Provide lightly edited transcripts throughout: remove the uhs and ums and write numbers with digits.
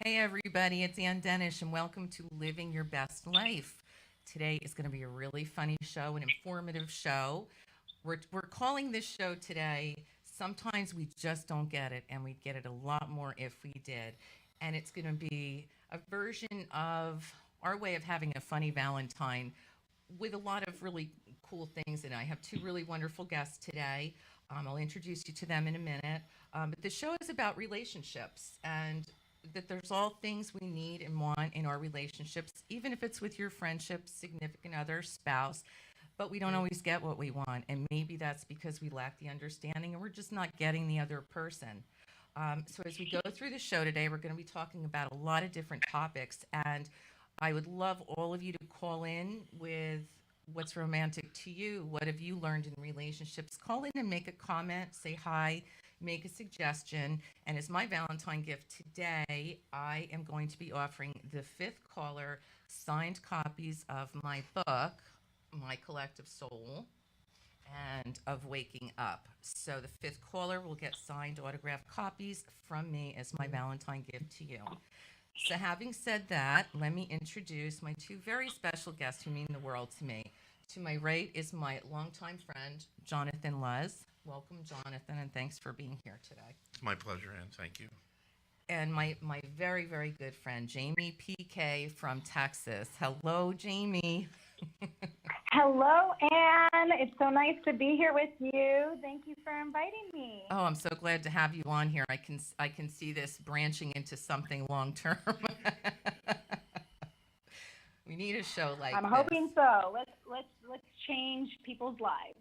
Hey everybody, it's Dennish and welcome to Living Your Best Life. Today is going to be a really funny show, an informative show. We're calling this show today, Sometimes We Just Don't Get It, and we'd get it a lot more if we did. And it's going to be a version of our way of having a funny Valentine with a lot of really cool things. And I have two really wonderful guests today. I'll introduce you to them in a minute. But the show is about relationships and that there's all things we need and want in our relationships, even if it's with your friendship, significant other, spouse. But we don't always get what we want. And maybe that's because we lack the understanding and we're just not getting the other person. So as we go through the show today, we're going to be talking about a lot of different topics. And I would love all of you to call in with what's romantic to you. What have you learned in relationships? Call in and make a comment, say hi, make a suggestion. And as my Valentine gift today, I am going to be offering the fifth caller signed copies of my book, My Collective Soul, and of Waking Up. So the fifth caller will get signed autographed copies from me as my Valentine gift to you. So having said that, let me introduce my two very special guests who mean the world to me. To my right is my longtime friend, Jonathan Luz. Welcome, Jonathan, and thanks for being here today. It's my pleasure, Ann. Thank you. And my very, very good friend, Jamie PK from Texas. Hello, Jamie. Hello, Anne. It's so nice to be here with you. Thank you for inviting me. Oh, I'm so glad to have you on here. I can see this branching into something long term. We need a show like I'm this. hoping so. Let's change people's lives.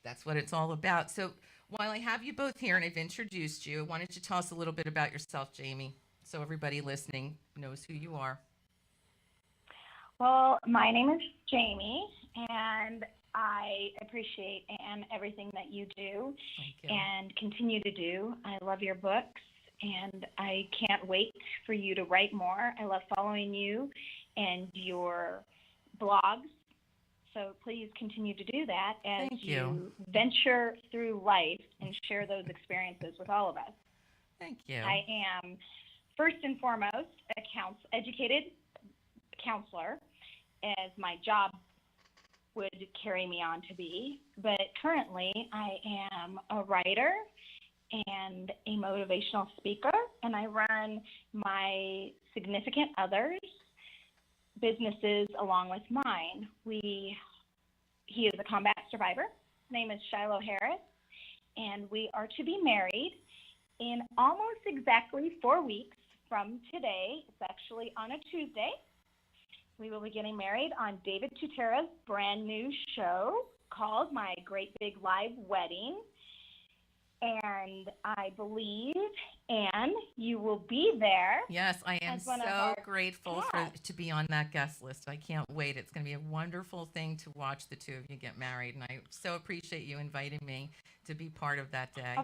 That's what it's all about. So while I have you both here and I've introduced you, why don't you tell us a little bit about yourself, Jamie, so everybody listening knows who you are. Well, my name is Jamie, and I appreciate, Anne, everything that you do and continue to do. I love your books, and I can't wait for you to write more. I love following you and your blogs. So please continue to do that as you venture through life and share those experiences with all of us. Thank you. I am, first and foremost, a educated counselor, as my job would carry me on to be. But currently, I am a writer and a motivational speaker, and I run my significant other's businesses along with mine. He is a combat survivor. His name is Shiloh Harris, and we are to be married in almost exactly 4 weeks from today. It's actually on a Tuesday. We will be getting married on David Tutera's brand new show called My Great Big Live Wedding. And I believe, Anne, you will be there. Yes, I am so grateful to be on that guest list. I can't wait. It's going to be a wonderful thing to watch the two of you get married. And I so appreciate you inviting me to be part of that day.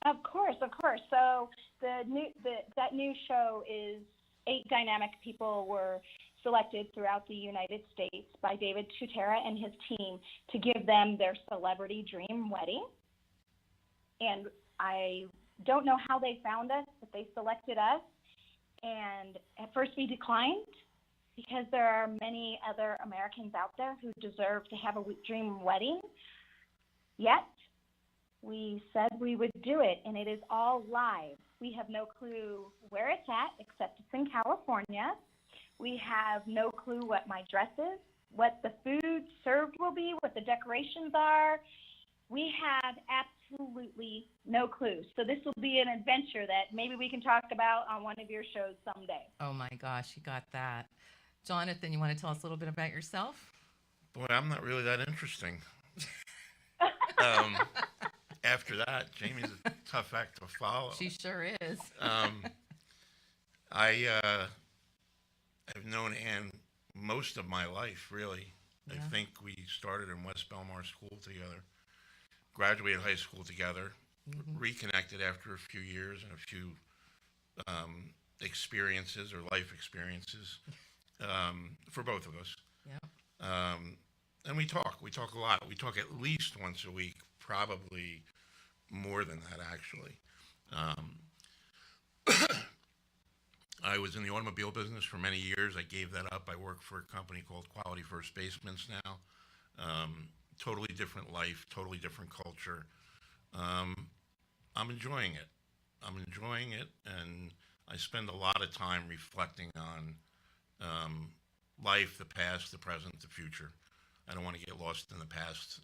Of course, of course. So that new show is 8 dynamic people were selected throughout the United States by David Tutera and his team to give them their celebrity dream wedding. And I don't know how they found us, but they selected us. And at first we declined because there are many other Americans out there who deserve to have a dream wedding. Yet we said we would do it, and it is all live. We have no clue where it's at, except it's in California. We have no clue what my dress is, what the food served will be, what the decorations are. We have absolutely no clue. So this will be an adventure that maybe we can talk about on one of your shows someday. Oh my gosh, you got that. Jonathan, you want to tell us a little bit about yourself? Boy, I'm not really that interesting. After that, Jamie's a tough act to follow. She sure is. I have known Anne most of my life, really. Yeah. I think we started in West Belmar School together, graduated high school together, reconnected after a few years and a few experiences or life experiences for both of us. Yeah. And we talk a lot. We talk at least once a week, probably more than that, actually. I was in the automobile business for many years. I gave that up. I work for a company called Quality First Basements now. Totally different life, totally different culture. Um, I'm enjoying it. I'm enjoying it, and I spend a lot of time reflecting on um, life, the past, the present, the future. I don't want to get lost in the past.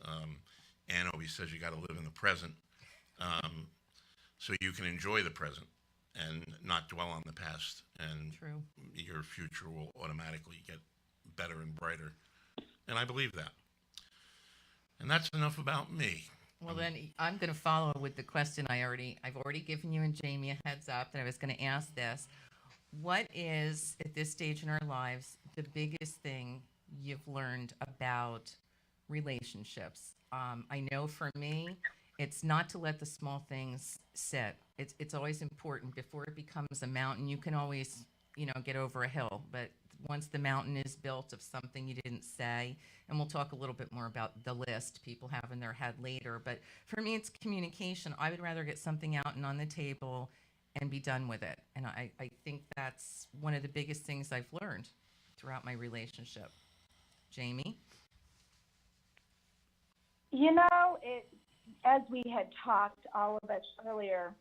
Anne always says you got to live in the present, um, so you can enjoy the present and not dwell on the past, and True. your future will automatically get better and brighter. And I believe that. And that's enough about me. Well, then I'm going to follow with the question I've already given you and Jamie a heads up that I was going to ask this. What is, at this stage in our lives, the biggest thing you've learned about relationships? I know for me, it's not to let the small things sit. It's always important before it becomes a mountain. You can always, get over a hill, but once the mountain is built of something you didn't say, and we'll talk a little bit more about the list people have in their head later. But for me, it's communication. I would rather get something out and on the table and be done with it. And I think that's one of the biggest things I've learned throughout my relationship. Jamie? As we had talked, all of us earlier,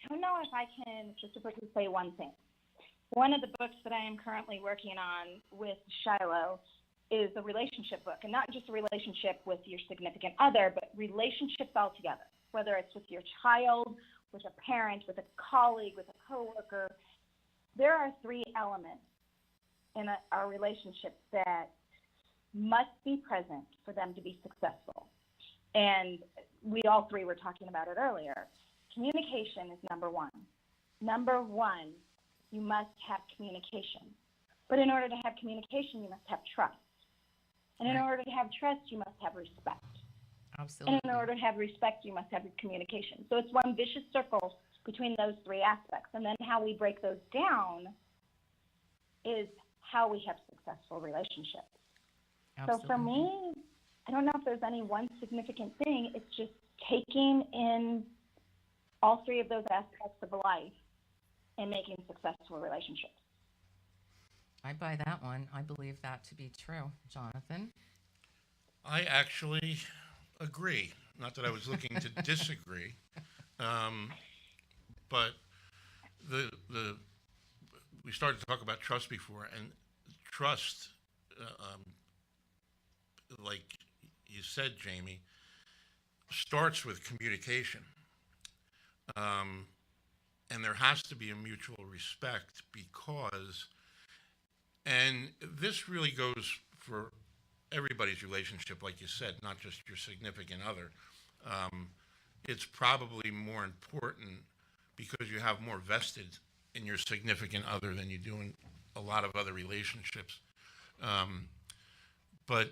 I don't know if I can specifically say one thing. One of the books that I am currently working on with Shiloh is a relationship book, and not just a relationship with your significant other, but relationships altogether, whether it's with your child, with a parent, with a colleague, with a coworker. There are three elements in our relationships that must be present for them to be successful. And we all three were talking about it earlier. Communication is number one. Number one, you must have communication. But in order to have communication, you must have trust. And in order to have trust, you must have respect. Absolutely. And in order to have respect, you must have communication. So it's one vicious circle between those three aspects. And then how we break those down is how we have successful relationships. Absolutely. So for me, I don't know if there's any one significant thing. It's just taking in all three of those aspects of life and making successful relationships. I buy that one. I believe that to be true. Jonathan? I actually agree. Not that I was looking to disagree, but we started to talk about trust before, and trust, like you said, Jamie, starts with communication. And there has to be a mutual respect because, and this really goes for everybody's relationship, like you said, not just your significant other. It's probably more important because you have more vested in your significant other than you do in a lot of other relationships. But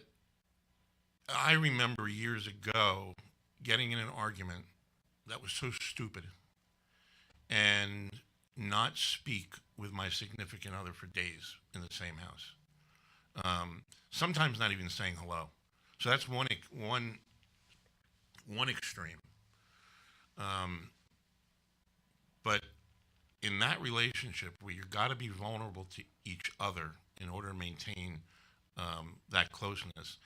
I remember years ago getting in an argument that was so stupid and not speak with my significant other for days in the same house. Sometimes not even saying hello. So that's one extreme. But in that relationship where you got to be vulnerable to each other in order to maintain that closeness,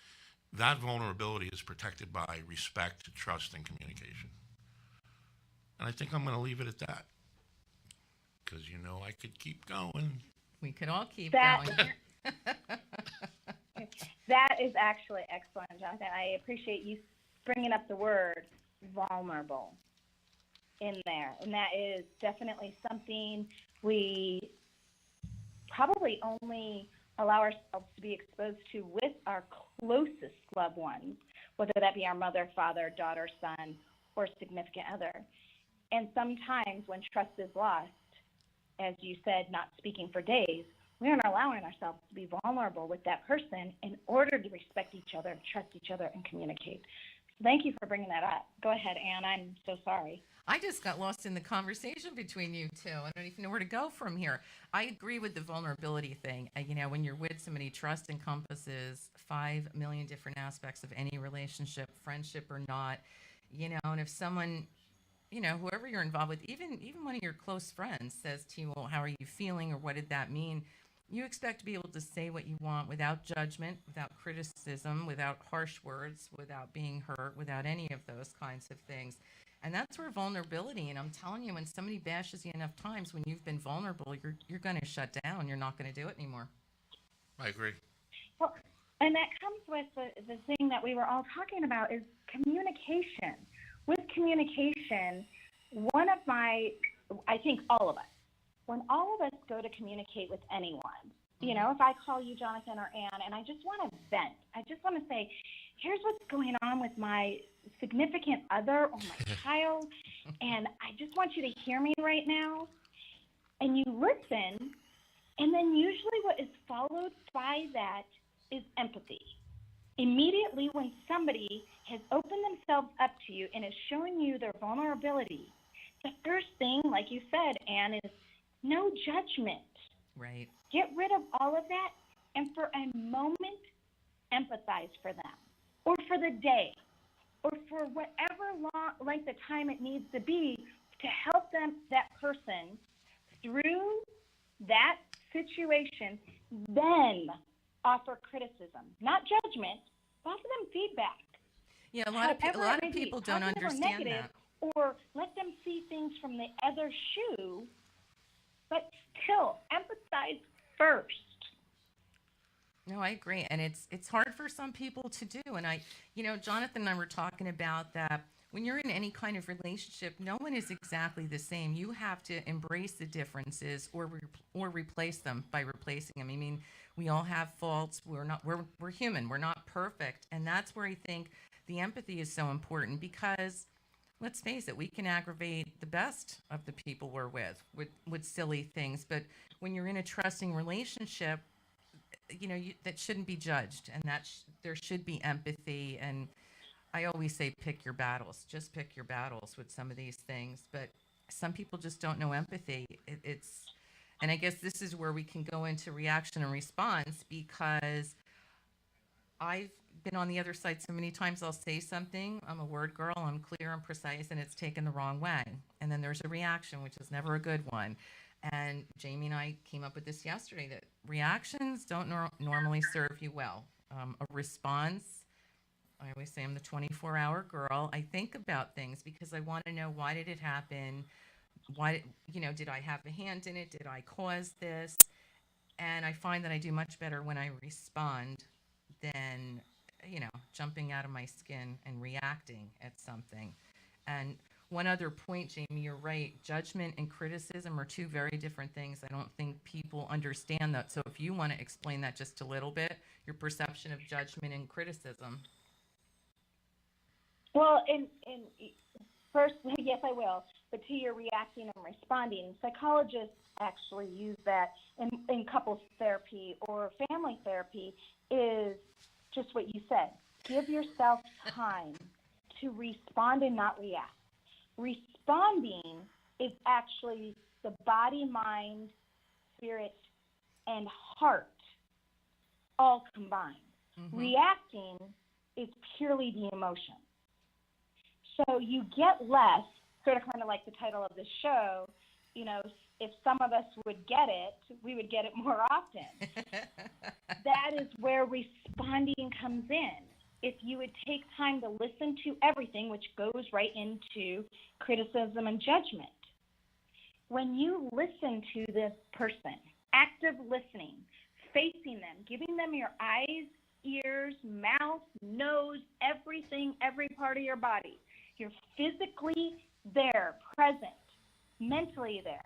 that vulnerability is protected by respect, trust, and communication. And I think I'm going to leave it at that because I could keep going. We could all keep That- going. That is actually excellent, Jonathan. I appreciate you bringing up the word vulnerable in there. And that is definitely something we probably only allow ourselves to be exposed to with our closest loved ones, whether that be our mother, father, daughter, son, or significant other. And sometimes when trust is lost, as you said, not speaking for days, we aren't allowing ourselves to be vulnerable with that person in order to respect each other, trust each other, and communicate. So thank you for bringing that up. Go ahead, Anne. I'm so sorry. I just got lost in the conversation between you two. I don't even know where to go from here. I agree with the vulnerability thing. When you're with somebody, trust encompasses 5 million different aspects of any relationship, friendship or not. And if someone whoever you're involved with, even one of your close friends says to you, well, how are you feeling, or what did that mean? You expect to be able to say what you want without judgment, without criticism, without harsh words, without being hurt, without any of those kinds of things. And that's where vulnerability, and I'm telling you, when somebody bashes you enough times, when you've been vulnerable, you're going to shut down. You're not going to do it anymore. I agree. Well, and that comes with the thing that we were all talking about is communication. With communication, I think all of us, when all of us go to communicate with anyone, if I call you Jonathan or Ann and I just want to vent, I just want to say, here's what's going on with my significant other or my child, and I just want you to hear me right now. And you listen, and then usually what is followed by that is empathy. Immediately when somebody has opened themselves up to you and is showing you their vulnerability, the first thing, like you said, Anne, is no judgment. Right. Get rid of all of that and for a moment, empathize for them or for the day or for whatever length of time it needs to be to help that person through that situation, then offer criticism, not judgment, offer them feedback. Yeah, a lot of people don't understand that. Or let them see things from the other shoe, but still empathize first. No, I agree, and it's hard for some people to do. And Jonathan and I were talking about that. When you're in any kind of relationship, no one is exactly the same. You have to embrace the differences or replace them by replacing them. I mean, we all have faults. We're human. We're not perfect, and that's where I think the empathy is so important because, let's face it, we can aggravate the best of the people we're with silly things. But when you're in a trusting relationship, that shouldn't be judged, and there should be empathy. And I always say, pick your battles. Just pick your battles with some of these things. But some people just don't know empathy. And I guess this is where we can go into reaction and response, because I've been on the other side so many times. I'll say something, I'm a word girl, I'm clear and precise, and it's taken the wrong way. And then there's a reaction, which is never a good one. And Jamie and I came up with this yesterday, that reactions don't normally serve you well. A response, I always say I'm the 24-hour girl. I think about things because I want to know, why did it happen? Why, did I have a hand in it? Did I cause this? And I find that I do much better when I respond than, jumping out of my skin and reacting at something. And one other point, Jamie, you're right. Judgment and criticism are two very different things. I don't think people understand that. So if you want to explain that just a little bit, your perception of judgment and criticism. Well, in first, yes, I will. But to your reacting and responding, psychologists actually use that in couples therapy or family therapy, is just what you said. Give yourself time to respond and not react. Responding is actually the body, mind, spirit, and heart all combined. Mm-hmm. Reacting is purely the emotion. So you get less, sort of kind of like the title of the show, if some of us would get it, we would get it more often. That is where responding comes in. If you would take time to listen to everything, which goes right into criticism and judgment. When you listen to this person, active listening, facing them, giving them your eyes, ears, mouth, nose, everything, every part of your body. You're physically there, present, mentally there.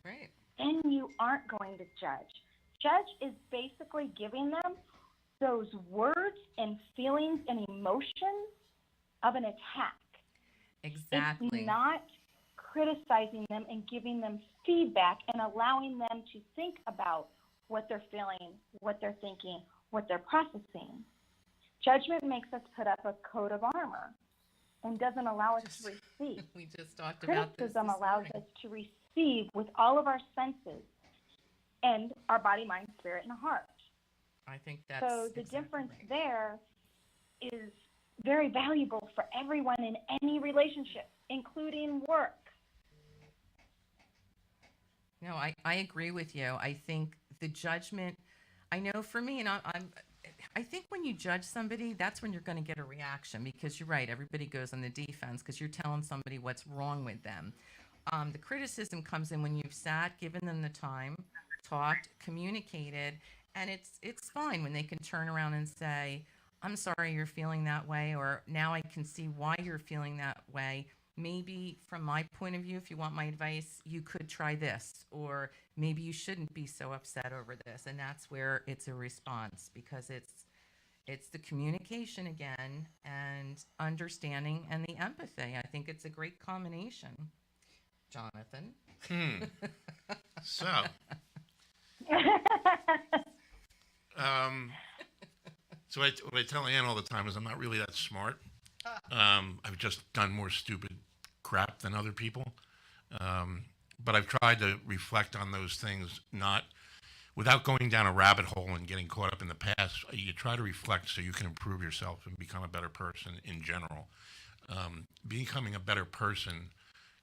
Right. Then you aren't going to judge. Judge is basically giving them those words and feelings and emotions of an attack. Exactly. It's not criticizing them and giving them feedback and allowing them to think about what they're feeling, what they're thinking, what they're processing. Judgment makes us put up a coat of armor and doesn't allow us to receive. We just talked about this. Criticism allows us to receive with all of our senses and our body, mind, spirit, and heart. I think that's so the exactly difference right. there is very valuable for everyone in any relationship, including work. No, I agree with you. I think the judgment, I know for me, and I think when you judge somebody, that's when you're going to get a reaction because you're right. Everybody goes on the defense because you're telling somebody what's wrong with them. The criticism comes in when you've sat, given them the time, talked, communicated, and it's fine when they can turn around and say, "I'm sorry you're feeling that way," or "Now I can see why you're feeling that way. Maybe from my point of view, if you want my advice, you could try this, or maybe you shouldn't be so upset over this." And that's where it's a response because it's the communication again and understanding and the empathy. I think it's a great combination. Jonathan. So, um, so what I tell Ann all the time is I'm not really that smart. I've just done more stupid crap than other people. But I've tried to reflect on those things, not without going down a rabbit hole and getting caught up in the past. You try to reflect so you can improve yourself and become a better person in general. Becoming a better person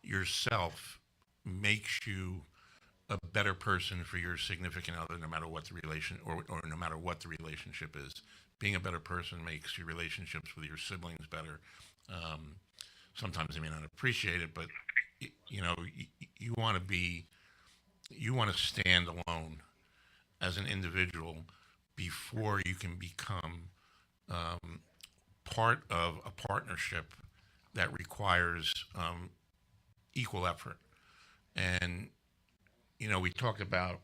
yourself makes you a better person for your significant other, no matter what the relation or no matter what the relationship is. Being a better person makes your relationships with your siblings better. Sometimes they may not appreciate it, but you want to stand alone as an individual before you can become part of a partnership that requires equal effort. And we talk about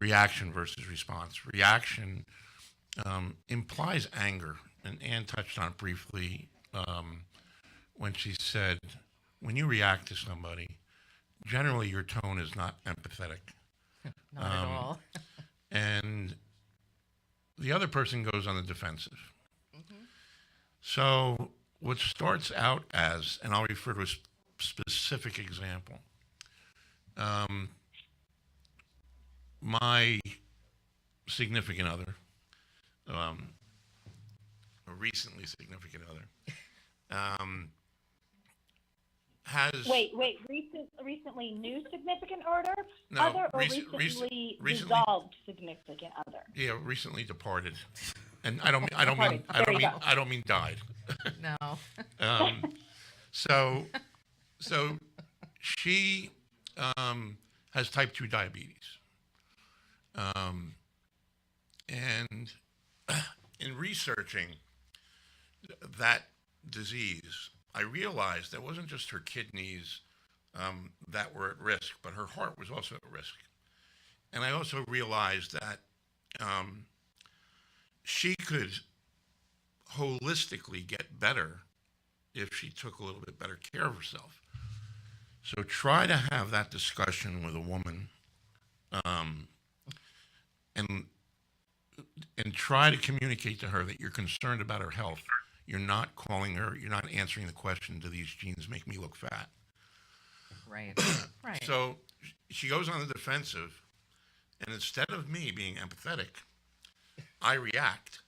reaction versus response. Reaction implies anger, and Anne touched on it briefly when she said, when you react to somebody, generally your tone is not empathetic. Not at all. And the other person goes on the defensive. So what starts out as, and I'll refer to a specific example, my significant other, a recently significant other, has... Wait, recently new significant other? No, Other or recently dissolved significant other? Yeah, recently departed. And I don't mean died. No. So she has type 2 diabetes. And in researching that disease, I realized that it wasn't just her kidneys that were at risk, but her heart was also at risk. And I also realized that she could holistically get better if she took a little bit better care of herself. So try to have that discussion with a woman, and try to communicate to her that you're concerned about her health. You're not calling her, you're not answering the question, do these jeans make me look fat? Right. Right. So she goes on the defensive, and instead of me being empathetic, I react.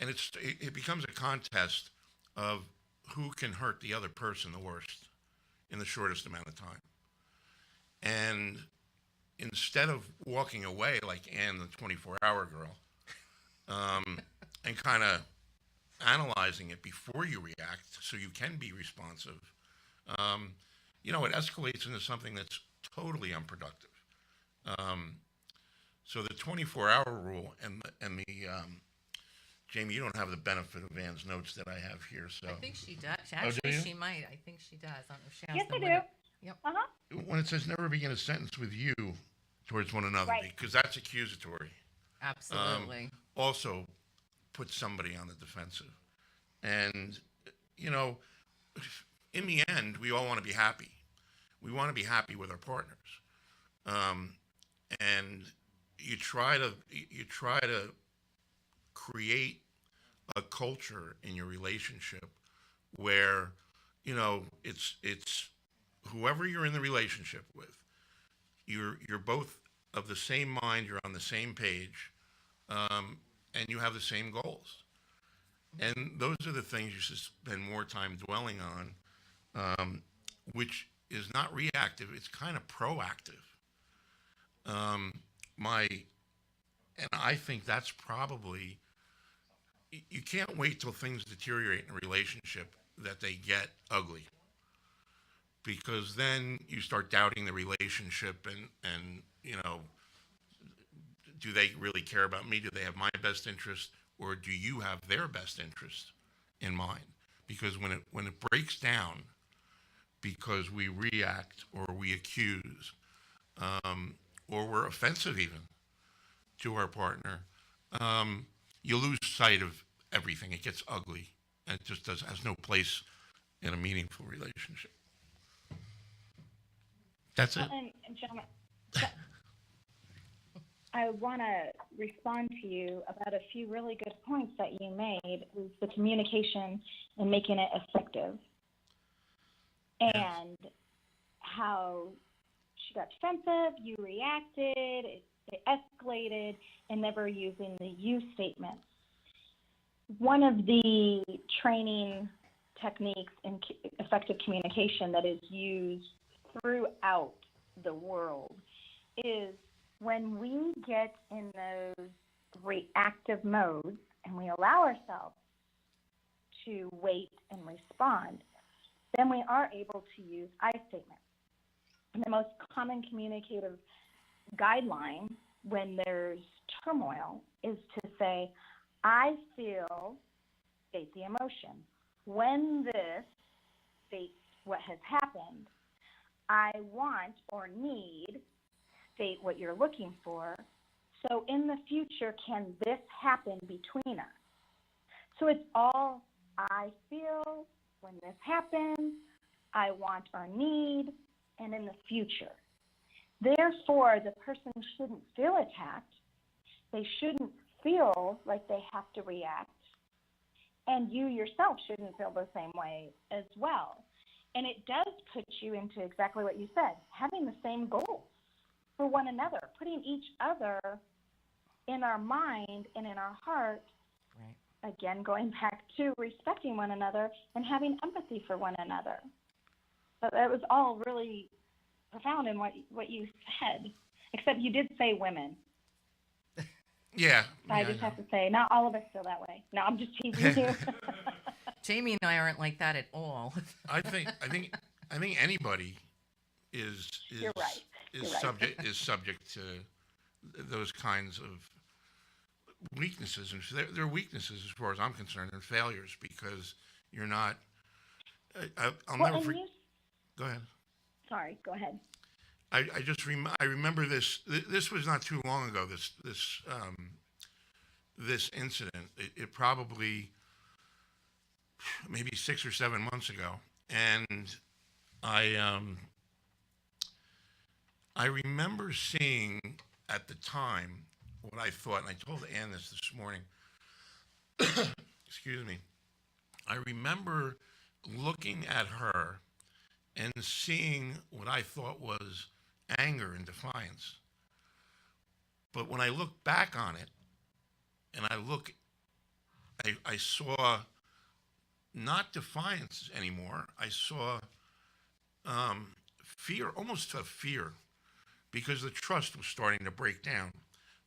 And it becomes a contest of who can hurt the other person the worst in the shortest amount of time. And instead of walking away like Ann, the 24-hour girl, and kind of analyzing it before you react so you can be responsive, it escalates into something that's totally unproductive. So the 24-hour rule and the Jamie, you don't have the benefit of Ann's notes that I have here, so. I think she does. do Actually, you? she might. I think she does. I don't know if she has Yes, them I with do. her. Yep. Uh-huh. When it says never begin a sentence with you towards one another, Right. because that's accusatory. Absolutely. Also put somebody on the defensive. And, in the end, we all want to be happy. We want to be happy with our partners. And you try to create a culture in your relationship where, it's whoever you're in the relationship with, you're both of the same mind, you're on the same page, and you have the same goals. And those are the things you should spend more time dwelling on, which is not reactive, it's kind of proactive. And I think that's probably, you can't wait till things deteriorate in a relationship that they get ugly. Because then you start doubting the relationship and do they really care about me? Do they have my best interest, or do you have their best interest in mind? Because when it breaks down because we react or we accuse, or we're offensive even to our partner, you lose sight of everything. It gets ugly, and it just has no place in a meaningful relationship. That's it. And John, I want to respond to you about a few really good points that you made, is the communication and making it effective. And how she got defensive, you reacted, it escalated, and never using the you statement. One of the training techniques in effective communication that is used throughout the world is when we get in those reactive modes and we allow ourselves to wait and respond, then we are able to use I statements. And the most common communicative guideline when there's turmoil is to say, I feel, state the emotion. When this states what has happened, I want or need, state what you're looking for. So in the future, can this happen between us? So it's all I feel when this happens, I want or need, and in the future. Therefore, the person shouldn't feel attacked. They shouldn't feel like they have to react. And you yourself shouldn't feel the same way as well. And it does put you into exactly what you said, having the same goals for one another, putting each other in our mind and in our heart. Right. Again, going back to respecting one another and having empathy for one another. But that was all really profound in what you said, except you did say women. Yeah. I just have to say, not all of us feel that way. No, I'm just teasing you. Jamie and I aren't like that at all. I think anybody is You're right. subject to those kinds of weaknesses, and they're weaknesses as far as I'm concerned, and failures, because you're not. I'll never forget. Go ahead. Sorry, go ahead. I remember this. This was not too long ago. This incident. It probably maybe 6 or 7 months ago, and I remember seeing at the time what I thought, and I told Ann this morning. Excuse me. I remember looking at her and seeing what I thought was anger and defiance. But when I look back on it, and I saw not defiance anymore. I saw fear, almost a fear, because the trust was starting to break down.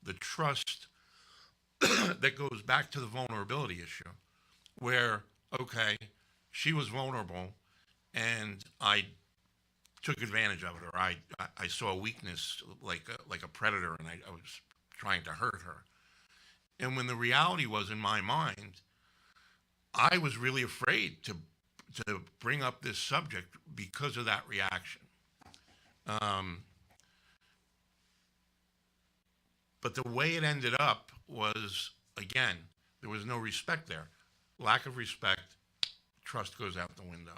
The trust that goes back to the vulnerability issue, where, okay, she was vulnerable, and I took advantage of it, or I saw a weakness like a predator, and I was trying to hurt her. And when the reality was, in my mind, I was really afraid to bring up this subject because of that reaction. But the way it ended up was, again, there was no respect there. Lack of respect, trust goes out the window.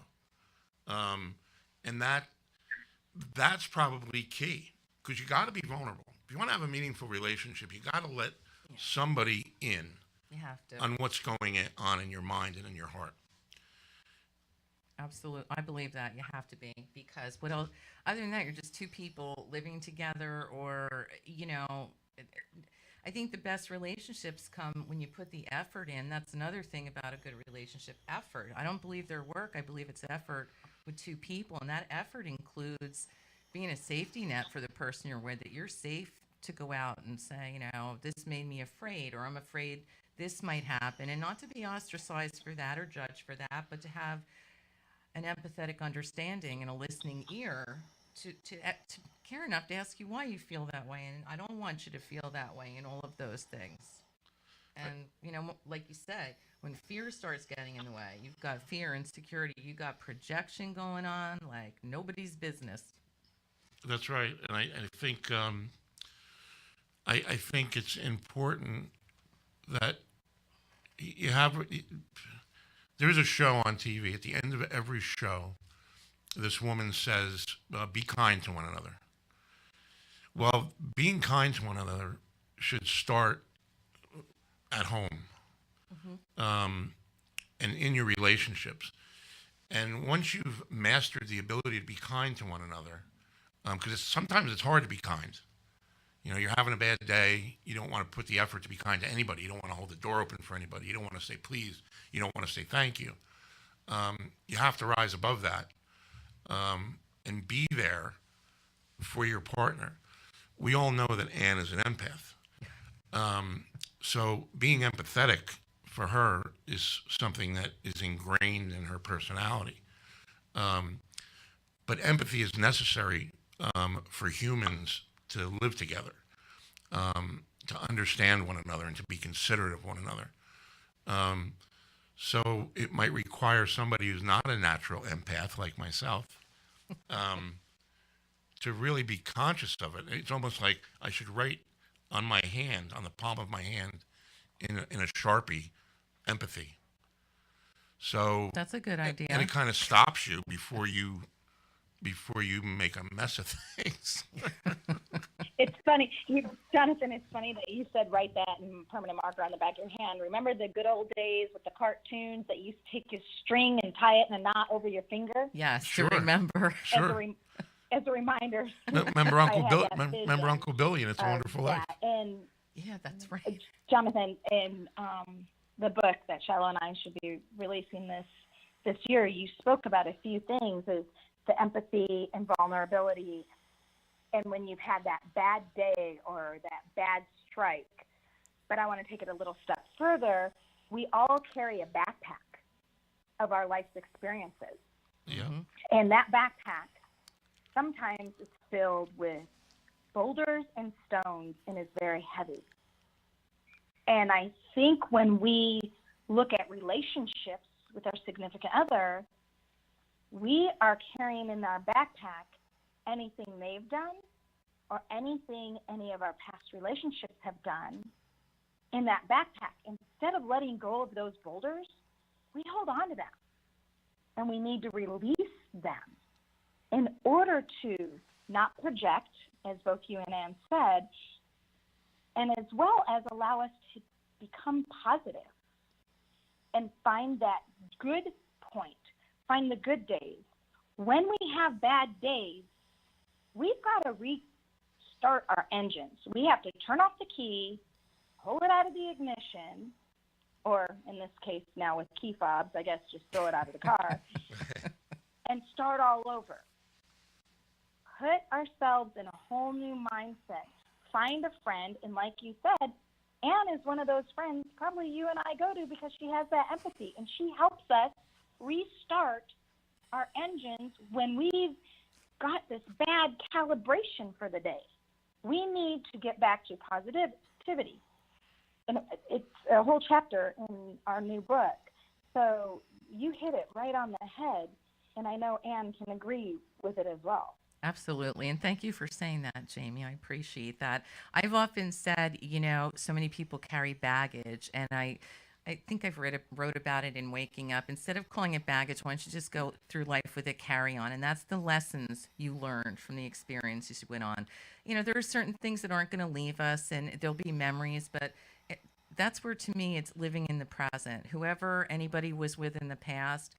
And that's probably key, because you got to be vulnerable. If you want to have a meaningful relationship, you got to let somebody in. You have to. On what's going on in your mind and in your heart. Absolutely. I believe that you have to be, because what else, other than that, you're just two people living together, or, I think the best relationships come when you put the effort in. That's another thing about a good relationship, effort. I don't believe their work, I believe it's effort with two people. And that effort includes being a safety net for the person you're with, that you're safe to go out and say, this made me afraid, or I'm afraid this might happen. And not to be ostracized for that or judged for that, but to have an empathetic understanding and a listening ear to care enough to ask you why you feel that way. And I don't want you to feel that way, and all of those things. And, like you said, when fear starts getting in the way, you've got fear, insecurity, you got projection going on like nobody's business. That's right. And I think I think it's important that you have. There's a show on TV. At the end of every show, this woman says, "Be kind to one another." Well, being kind to one another should start at home, and in your relationships. And once you've mastered the ability to be kind to one another, because sometimes it's hard to be kind. You're having a bad day. You don't want to put the effort to be kind to anybody. You don't want to hold the door open for anybody. You don't want to say please. You don't want to say thank you. You have to rise above that, and be there for your partner. We all know that Anne is an empath. So being empathetic for her is something that is ingrained in her personality. But empathy is necessary for humans to live together, to understand one another and to be considerate of one another. So it might require somebody who's not a natural empath like myself to really be conscious of it. It's almost like I should write on my hand, on the palm of my hand, in a Sharpie, empathy. So That's a good idea. And it kind of stops you before you make a mess of things. It's funny, Jonathan, it's funny that you said write that in permanent marker on the back of your hand. Remember the good old days with the cartoons that you used to take a string and tie it in a knot over your finger? Yes, Sure. to remember. Sure. As a reminder. Remember Uncle Bill? that Remember Uncle Billy and It's a Wonderful Life? And Yeah, that's right. Jonathan, in the book that Shiloh and I should be releasing this year, you spoke about a few things, is the empathy and vulnerability. And when you've had that bad day or that bad strike, but I want to take it a little step further, we all carry a backpack of our life's experiences. Yeah. And that backpack sometimes is filled with boulders and stones and is very heavy. And I think when we look at relationships with our significant other, we are carrying in our backpack anything they've done or anything any of our past relationships have done in that backpack. Instead of letting go of those boulders, we hold on to them. And we need to release them in order to not project, as both you and Ann said, and as well as allow us to become positive and find that good point, find the good days. When we have bad days, we've got to restart our engines. We have to turn off the key, pull it out of the ignition, or in this case now with key fobs, I guess just throw it out of the car, and start all over. Put ourselves in a whole new mindset. Find a friend, and like you said, Anne is one of those friends probably you and I go to because she has that empathy, and she helps us restart our engines when we've got this bad calibration for the day. We need to get back to positivity. And it's a whole chapter in our new book. So you hit it right on the head, and I know Anne can agree with it as well. Absolutely. And thank you for saying that, Jamie. I appreciate that. I've often said, so many people carry baggage, and I think I've wrote about it in Waking Up. Instead of calling it baggage, why don't you just go through life with it, carry on? And that's the lessons you learned from the experiences you went on. There are certain things that aren't going to leave us, and there'll be memories, but that's where, to me, it's living in the present. Whoever anybody was with in the past,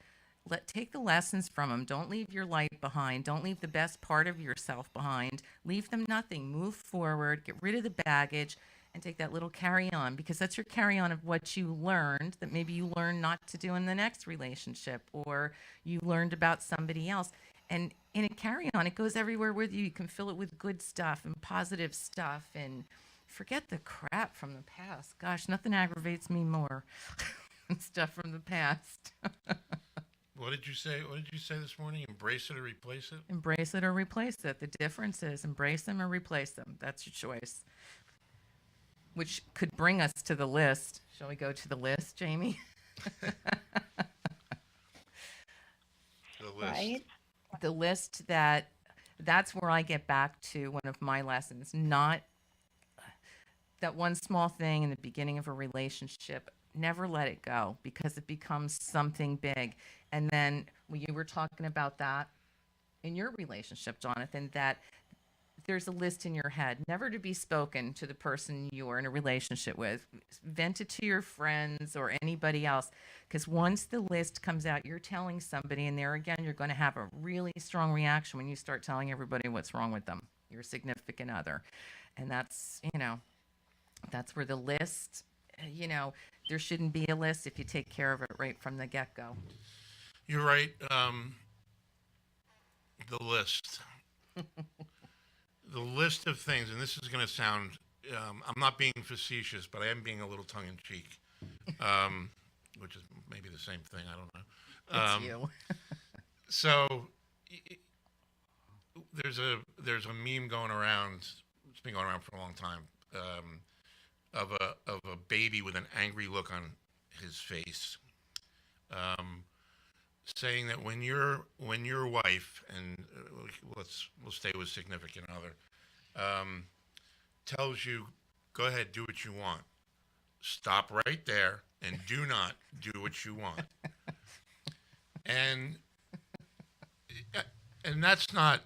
take the lessons from them. Don't leave your light behind. Don't leave the best part of yourself behind. Leave them nothing. Move forward. Get rid of the baggage and take that little carry on, because that's your carry on of what you learned that maybe you learned not to do in the next relationship, or you learned about somebody else. And in a carry on, it goes everywhere with you. You can fill it with good stuff and positive stuff, and forget the crap from the past. Gosh, nothing aggravates me more than stuff from the past. What did you say? What did you say this morning? Embrace it or replace it? Embrace it or replace it. The difference is embrace them or replace them. That's your choice. Which could bring us to the list. Shall we go to the list, Jamie? The list. Right. The list that's where I get back to one of my lessons. Not that one small thing in the beginning of a relationship. Never let it go, because it becomes something big. And then when you were talking about that in your relationship, Jonathan, that there's a list in your head, never to be spoken to the person you are in a relationship with. Vent it to your friends or anybody else, because once the list comes out, you're telling somebody, and there again, you're going to have a really strong reaction when you start telling everybody what's wrong with them, your significant other. And that's, that's where the list, there shouldn't be a list if you take care of it right from the get-go. You're right. The list. The list of things, and this is going to sound, I'm not being facetious, but I am being a little tongue-in-cheek, which is maybe the same thing. I don't know. It's you. So there's a meme going around. It's been going around for a long time. Of a baby with an angry look on his face, saying that when your wife, and we'll stay with significant other, tells you, go ahead, do what you want, stop right there and do not do what you want. and that's not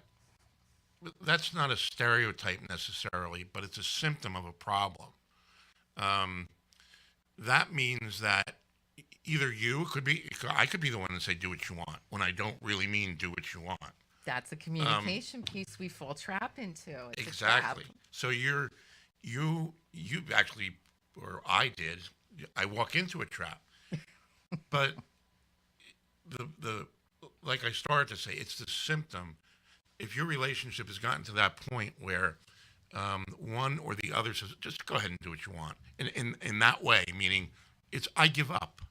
a stereotype necessarily, but it's a symptom of a problem. That means that either I could be the one to say do what you want when I don't really mean do what you want. That's a communication piece we fall trap into. It's Exactly. A trap. So you actually, or I did. I walk into a trap, but the like I started to say, it's the symptom. If your relationship has gotten to that point where one or the other says, just go ahead and do what you want. In that way, meaning it's, I give up.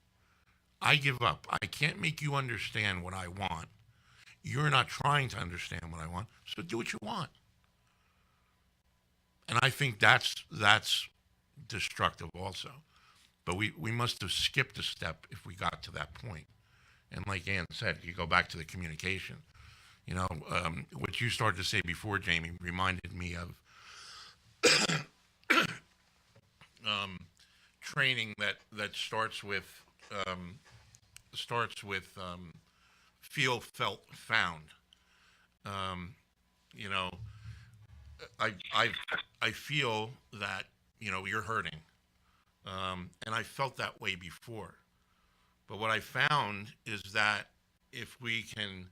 I give up. I can't make you understand what I want. You're not trying to understand what I want, so do what you want. And I think that's destructive also. But we must have skipped a step if we got to that point. And like Ann said, you go back to the communication. What you started to say before, Jamie, reminded me of training that starts with feel, felt, found. I feel that you're hurting, and I felt that way before. But what I found is that if we can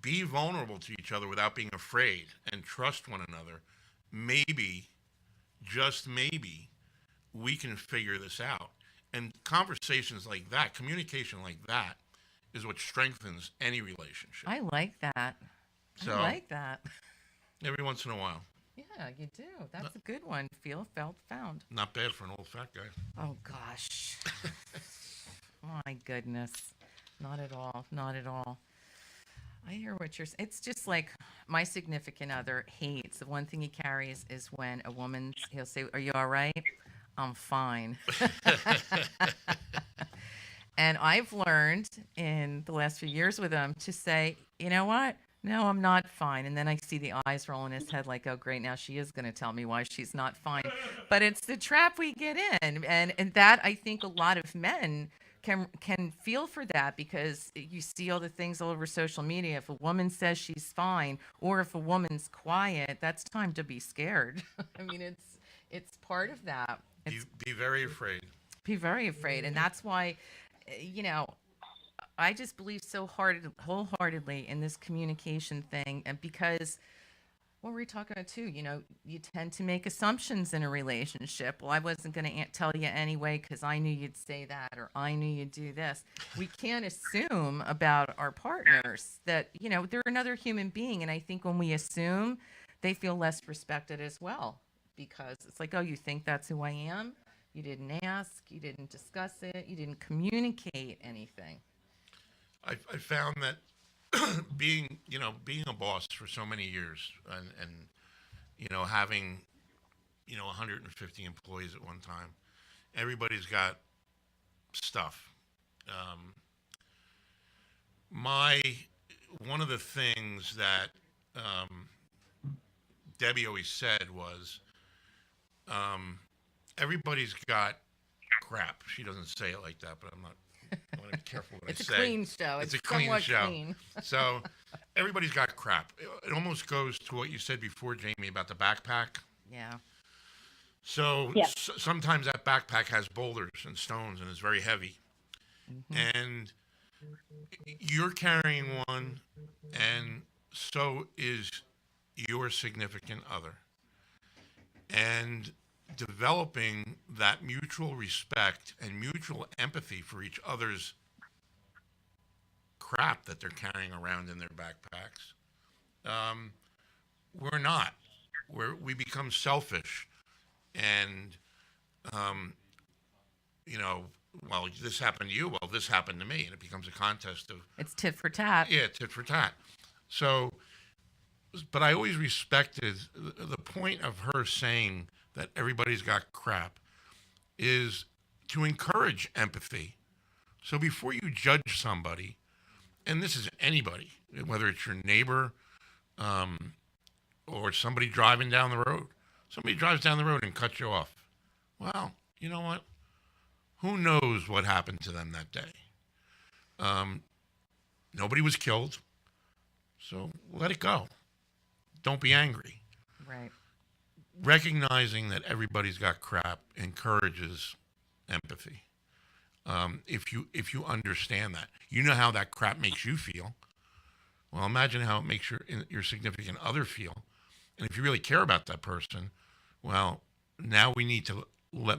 be vulnerable to each other without being afraid and trust one another, maybe, just maybe, we can figure this out. And conversations like that, communication like that, is what strengthens any relationship. I like that. So, I like that. Every once in a while. Yeah, you do. That's a good one. Feel, felt, found. Not bad for an old fat guy. Oh, gosh. My goodness. Not at all. Not at all. I hear what you're saying. It's just like my significant other hates. The one thing he carries is when a woman, he'll say, are you all right? I'm fine. And I've learned in the last few years with him to say, you know what? No, I'm not fine. And then I see the eyes roll in his head like, oh, great, now she is going to tell me why she's not fine. But it's the trap we get in. And that, I think a lot of men can feel for that, because you see all the things all over social media. If a woman says she's fine, or if a woman's quiet, that's time to be scared. I mean, it's part of that. Be very afraid. Be very afraid. And that's why, I just believe so wholeheartedly in this communication thing, and because Well, we're talking about too, you tend to make assumptions in a relationship. Well, I wasn't going to tell you anyway because I knew you'd say that, or I knew you'd do this. We can't assume about our partners that, they're another human being. And I think when we assume, they feel less respected as well because it's like, oh, you think that's who I am? You didn't ask, you didn't discuss it, you didn't communicate anything. I found that being a boss for so many years and having 150 employees at one time, everybody's got stuff. Um, my One of the things that um, Debbie always said was, everybody's got crap. She doesn't say it like that, but I want to be careful what It's I a say. clean show. It's a clean somewhat show. Clean. So everybody's got crap. It almost goes to what you said before, Jamie, about the backpack. Yeah. So Yeah. sometimes that backpack has boulders and stones and is very heavy. And you're carrying one, and so is your significant other. And developing that mutual respect and mutual empathy for each other's crap that they're carrying around in their backpacks. We're not. We become selfish, and well, this happened to you. Well, this happened to me, and it becomes a contest of It's tit for tat. yeah, tit for tat. So, but I always respected the point of her saying that everybody's got crap is to encourage empathy. So before you judge somebody, and this is anybody, whether it's your neighbor, or somebody driving down the road, somebody drives down the road and cuts you off. Well, you know what? Who knows what happened to them that day? Nobody was killed, so let it go. Don't be angry. Right. Recognizing that everybody's got crap encourages empathy. If you understand that, you know how that crap makes you feel. Well, imagine how it makes your significant other feel. And if you really care about that person, well, now we need to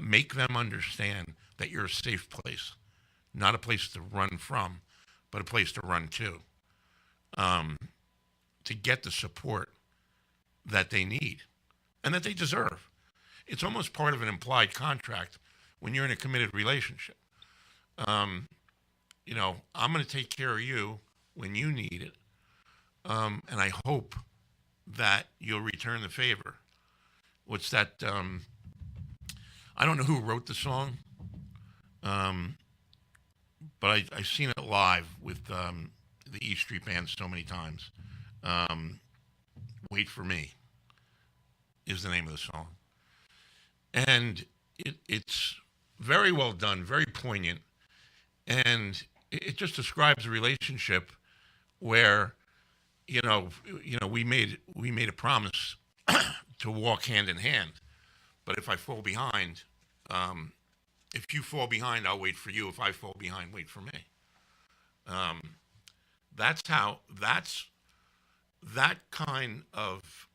make them understand that you're a safe place, not a place to run from, but a place to run to get the support that they need and that they deserve. It's almost part of an implied contract when you're in a committed relationship. I'm going to take care of you when you need it, and I hope that you'll return the favor. What's that? I don't know who wrote the song, but I've seen it live with the E Street Band so many times. Wait for Me is the name of the song. And it's very well done, very poignant. And it just describes a relationship where, we made a promise to walk hand in hand. But if I fall behind, if you fall behind, I'll wait for you. If I fall behind, wait for me. That's that kind of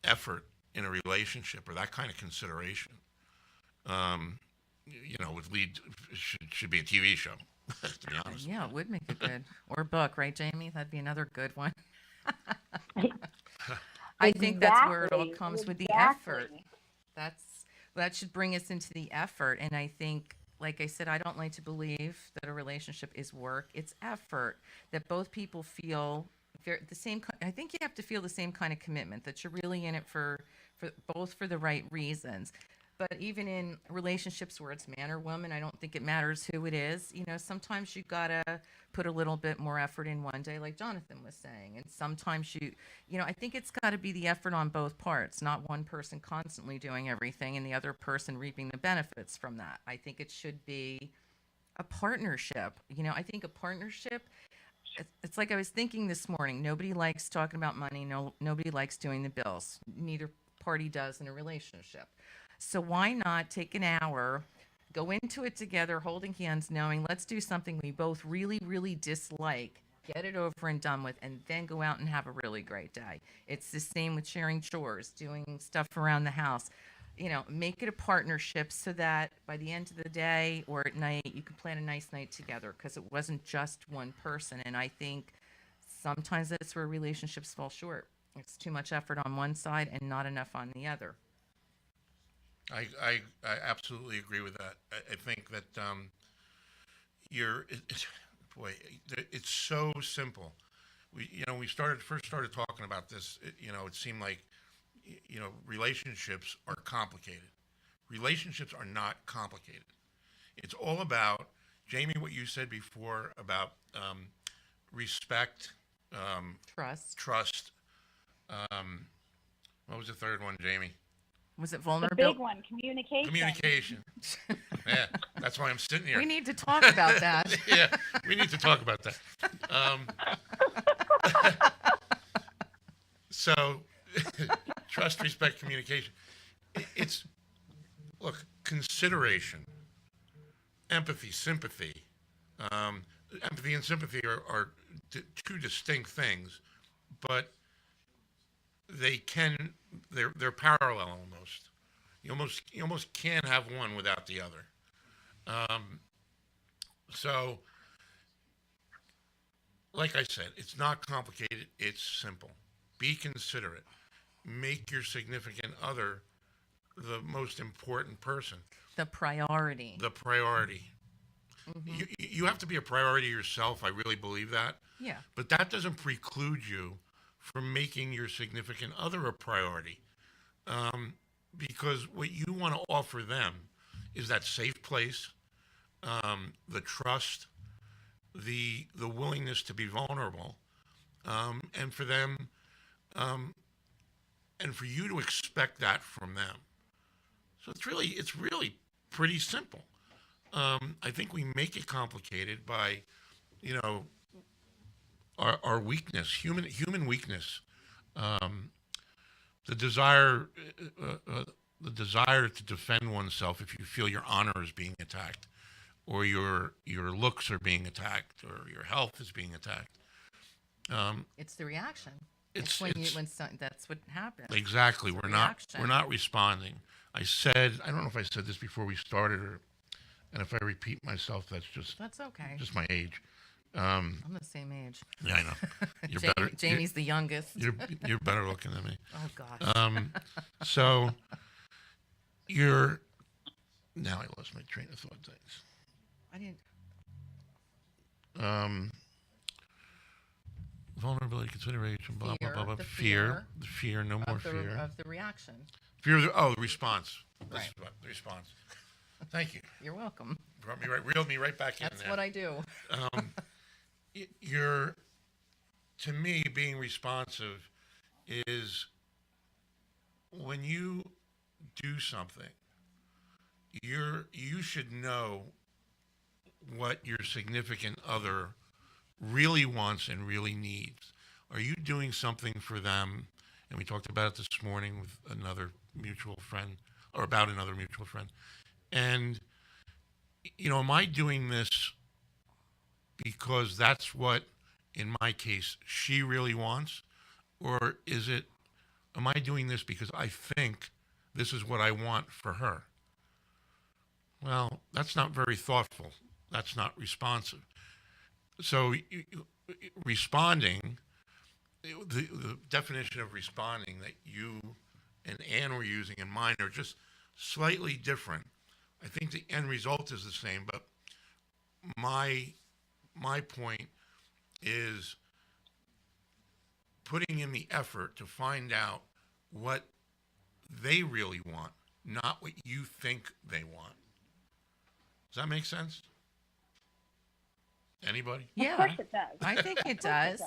effort in a relationship, or that kind of consideration, should be a TV show, to be honest. Yeah, it would make it good. Or book, right, Jamie? That'd be another good one. I think that's where it all comes with the effort. That should bring us into the effort. And I think, like I said, I don't like to believe that a relationship is work. It's effort, that both people feel the same. I think you have to feel the same kind of commitment, that you're really in it for both for the right reasons. But even in relationships where it's man or woman, I don't think it matters who it is. Sometimes you gotta put a little bit more effort in one day, like Jonathan was saying. And sometimes I think it's gotta be the effort on both parts, not one person constantly doing everything and the other person reaping the benefits from that. I think it should be a partnership. I think a partnership, it's like I was thinking this morning, nobody likes talking about money. No, nobody likes doing the bills. Neither party does in a relationship. So why not take an hour, go into it together, holding hands, knowing let's do something we both really, really dislike get it over and done with, and then go out and have a really great day. It's the same with sharing chores, doing stuff around the house. Make it a partnership so that by the end of the day or at night, you can plan a nice night together because it wasn't just one person. And I think sometimes that's where relationships fall short. It's too much effort on one side and not enough on the other. I absolutely agree with that. I think that boy, it's so simple. We first started talking about this. It seemed like relationships are complicated. Relationships are not complicated. It's all about, Jamie, what you said before about respect, trust. What was the third one, Jamie? Was it The vulnerability? big one, communication. Communication. Yeah, that's why I'm sitting here. We need to talk about that. Yeah, we need to talk about that. So, trust, respect, communication. It's, look, consideration, empathy, sympathy. Empathy and sympathy are two distinct things, but they're parallel almost. You almost can't have one without the other. So, like I said, it's not complicated. It's simple. Be considerate. Make your significant other the most important person. The priority. The priority. Mm-hmm. You have to be a priority yourself. I really believe that. Yeah. But that doesn't preclude you from making your significant other a priority. Because what you want to offer them is that safe place, the trust, the willingness to be vulnerable, and for them, and for you to expect that from them. So it's really pretty simple. I think we make it complicated by, our weakness, human weakness, the desire to defend oneself if you feel your honor is being attacked, or your looks are being attacked, or your health is being attacked. It's the reaction. It's That's what happens. Exactly. It's We're not responding. I don't know if I said this before we started, and if I repeat myself, That's okay. just my age. I'm the same age. Yeah, I know. You're better. Jamie's the youngest. You're better looking than me. Oh gosh. So now I lost my train of thought. Thanks. I didn't. Vulnerability, consideration, blah Fear, blah blah blah. the Fear, no more of the, fear. of the reaction. Fear of the response. Right. The response. Thank you. You're welcome. Reeled me right back in That's there. what I do. To me, being responsive is when you do something, you should know what your significant other really wants and really needs. Are you doing something for them? And we talked about it this morning with another mutual friend, or about another mutual friend. And, am I doing this because that's what, in my case, she really wants? Or am I doing this because I think this is what I want for her? Well, that's not very thoughtful. That's not responsive. So responding, the definition of responding that you and Ann were using and mine are just slightly different. I think the end result is the same, but my point is putting in the effort to find out what they really want, not what you think they want. Does that make sense? Anybody? Yeah. Of course it does. I think it Of course does.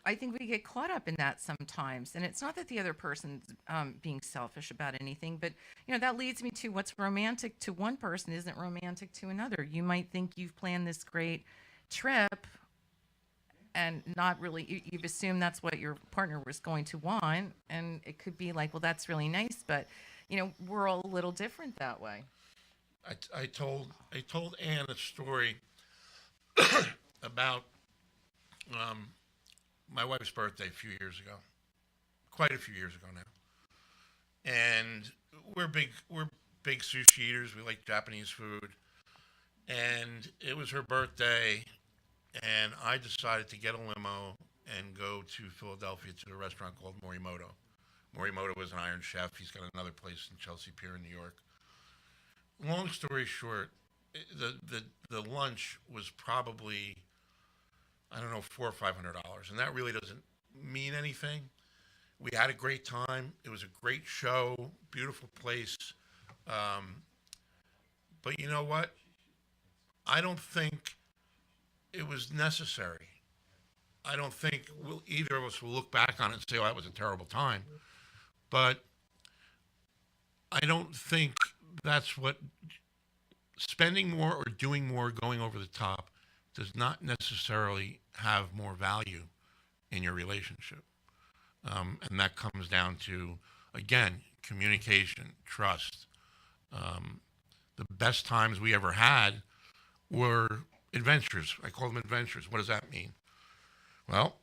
I think we get caught up in that sometimes, and it's not that the other person's being selfish about anything, but that leads me to what's romantic to one person isn't romantic to another. You might think you've planned this great trip, and not really. You've assumed that's what your partner was going to want, and it could be like, well, that's really nice, but we're all a little different that way. I told Ann a story about Um, my wife's birthday a few years ago, quite a few years ago now, and we're big sushi eaters. We like Japanese food, and it was her birthday, and I decided to get a limo and go to Philadelphia to a restaurant called Morimoto. Morimoto was an Iron Chef. He's got another place in Chelsea Pier in New York. Long story short, the lunch was probably, I don't know, $400 or $500, and that really doesn't mean anything. We had a great time. It was a great show, beautiful place. Um, but you know what? I don't think it was necessary. I don't think either of us will look back on it and say, "Oh, that was a terrible time." But I don't think that's what spending more or doing more, going over the top, does not necessarily have more value in your relationship. And that comes down to, again, communication, trust. The best times we ever had were adventures. I call them adventures. What does that mean? Well,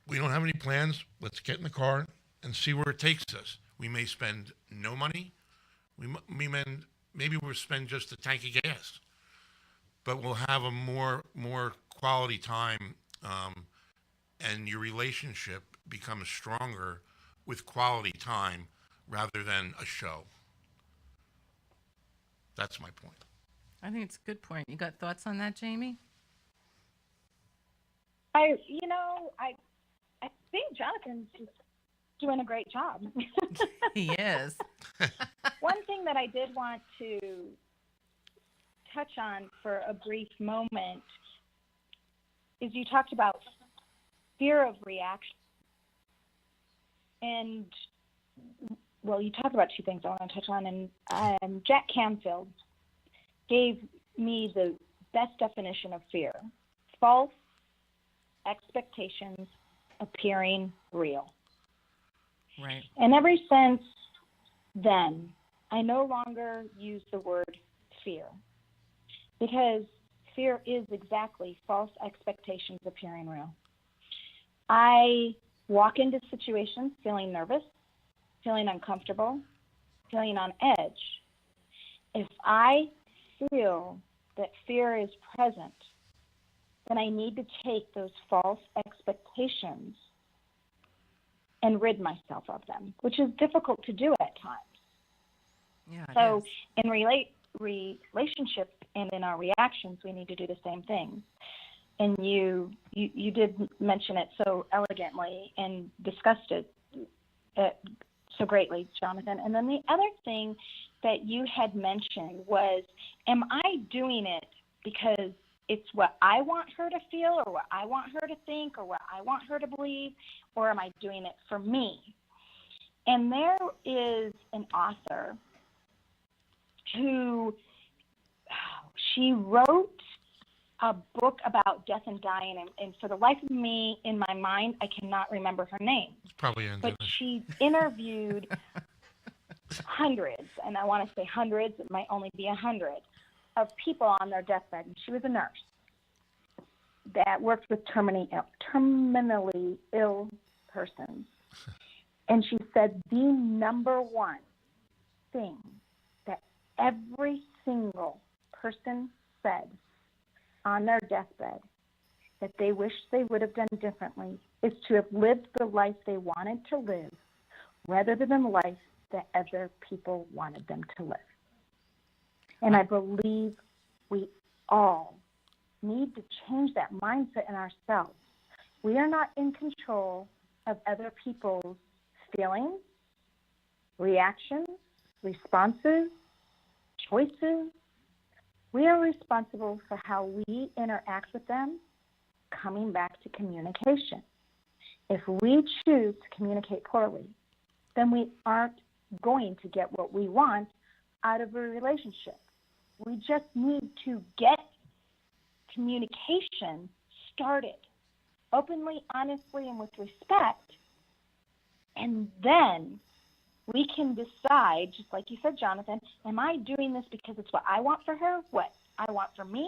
we don't have any plans. Let's get in the car and see where it takes us. We may spend no money. Maybe we'll spend just a tank of gas, but we'll have a more quality time, and your relationship becomes stronger with quality time rather than a show. That's my point. I think it's a good point. You got thoughts on that, Jamie? I think Jonathan's just doing a great job. He is. One thing that I did want to touch on for a brief moment is you talked about fear of reaction. And, well, you talked about two things I want to touch on. And Jack Canfield gave me the best definition of fear: false expectations appearing real. Right. And ever since then, I no longer use the word fear, because fear is exactly false expectations appearing real. I walk into situations feeling nervous, feeling uncomfortable, feeling on edge. If I feel that fear is present, then I need to take those false expectations and rid myself of them, which is difficult to do at times. Yeah. So in relationships and in our reactions, we need to do the same thing. And you did mention it so elegantly and discussed it so greatly, Jonathan. And then the other thing that you had mentioned was, am I doing it because it's what I want her to feel or what I want her to think or what I want her to believe, or am I doing it for me? And there is an author who, she wrote a book about death and dying, and for the life of me, in my mind, I cannot remember her name. It's probably in But Dennish. she interviewed hundreds, and I want to say hundreds, it might only be 100, of people on their deathbed. And she was a nurse that worked with terminally ill persons. And she said the number one thing that every single person said on their deathbed that they wish they would have done differently is to have lived the life they wanted to live rather than the life that other people wanted them to live. And I believe we all need to change that mindset in ourselves. We are not in control of other people's feelings, reactions, responses, choices. We are responsible for how we interact with them, coming back to communication. If we choose to communicate poorly, then we aren't going to get what we want out of a relationship. We just need to get communication started openly, honestly, and with respect. And then we can decide, just like you said, Jonathan, am I doing this because it's what I want for her, what I want for me,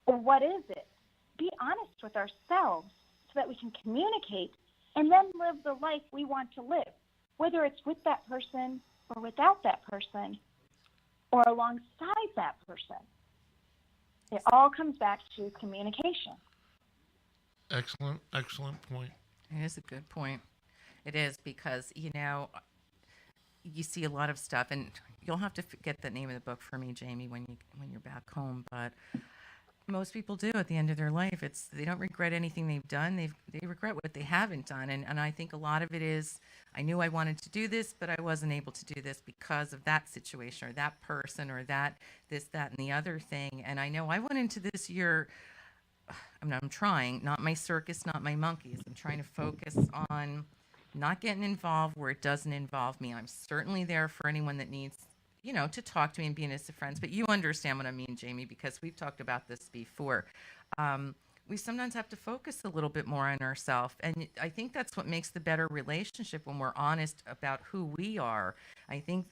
or what is it be honest with ourselves so that we can communicate and then live the life we want to live, whether it's with that person or without that person or alongside that person. It all comes back to communication. Excellent point. It is a good point. It is because, you see a lot of stuff, and you'll have to get the name of the book for me, Jamie, when you're back home. But most people do at the end of their life. They don't regret anything they've done. They regret what they haven't done, and I think a lot of it is, I knew I wanted to do this, but I wasn't able to do this because of that situation or that person or that and the other thing. And I know I went into this year. I'm trying, not my circus, not my monkeys. I'm trying to focus on not getting involved where it doesn't involve me. I'm certainly there for anyone that needs, to talk to me and be innocent friends. But you understand what I mean, Jamie, because we've talked about this before. We sometimes have to focus a little bit more on ourselves. And I think that's what makes the better relationship when we're honest about who we are. I think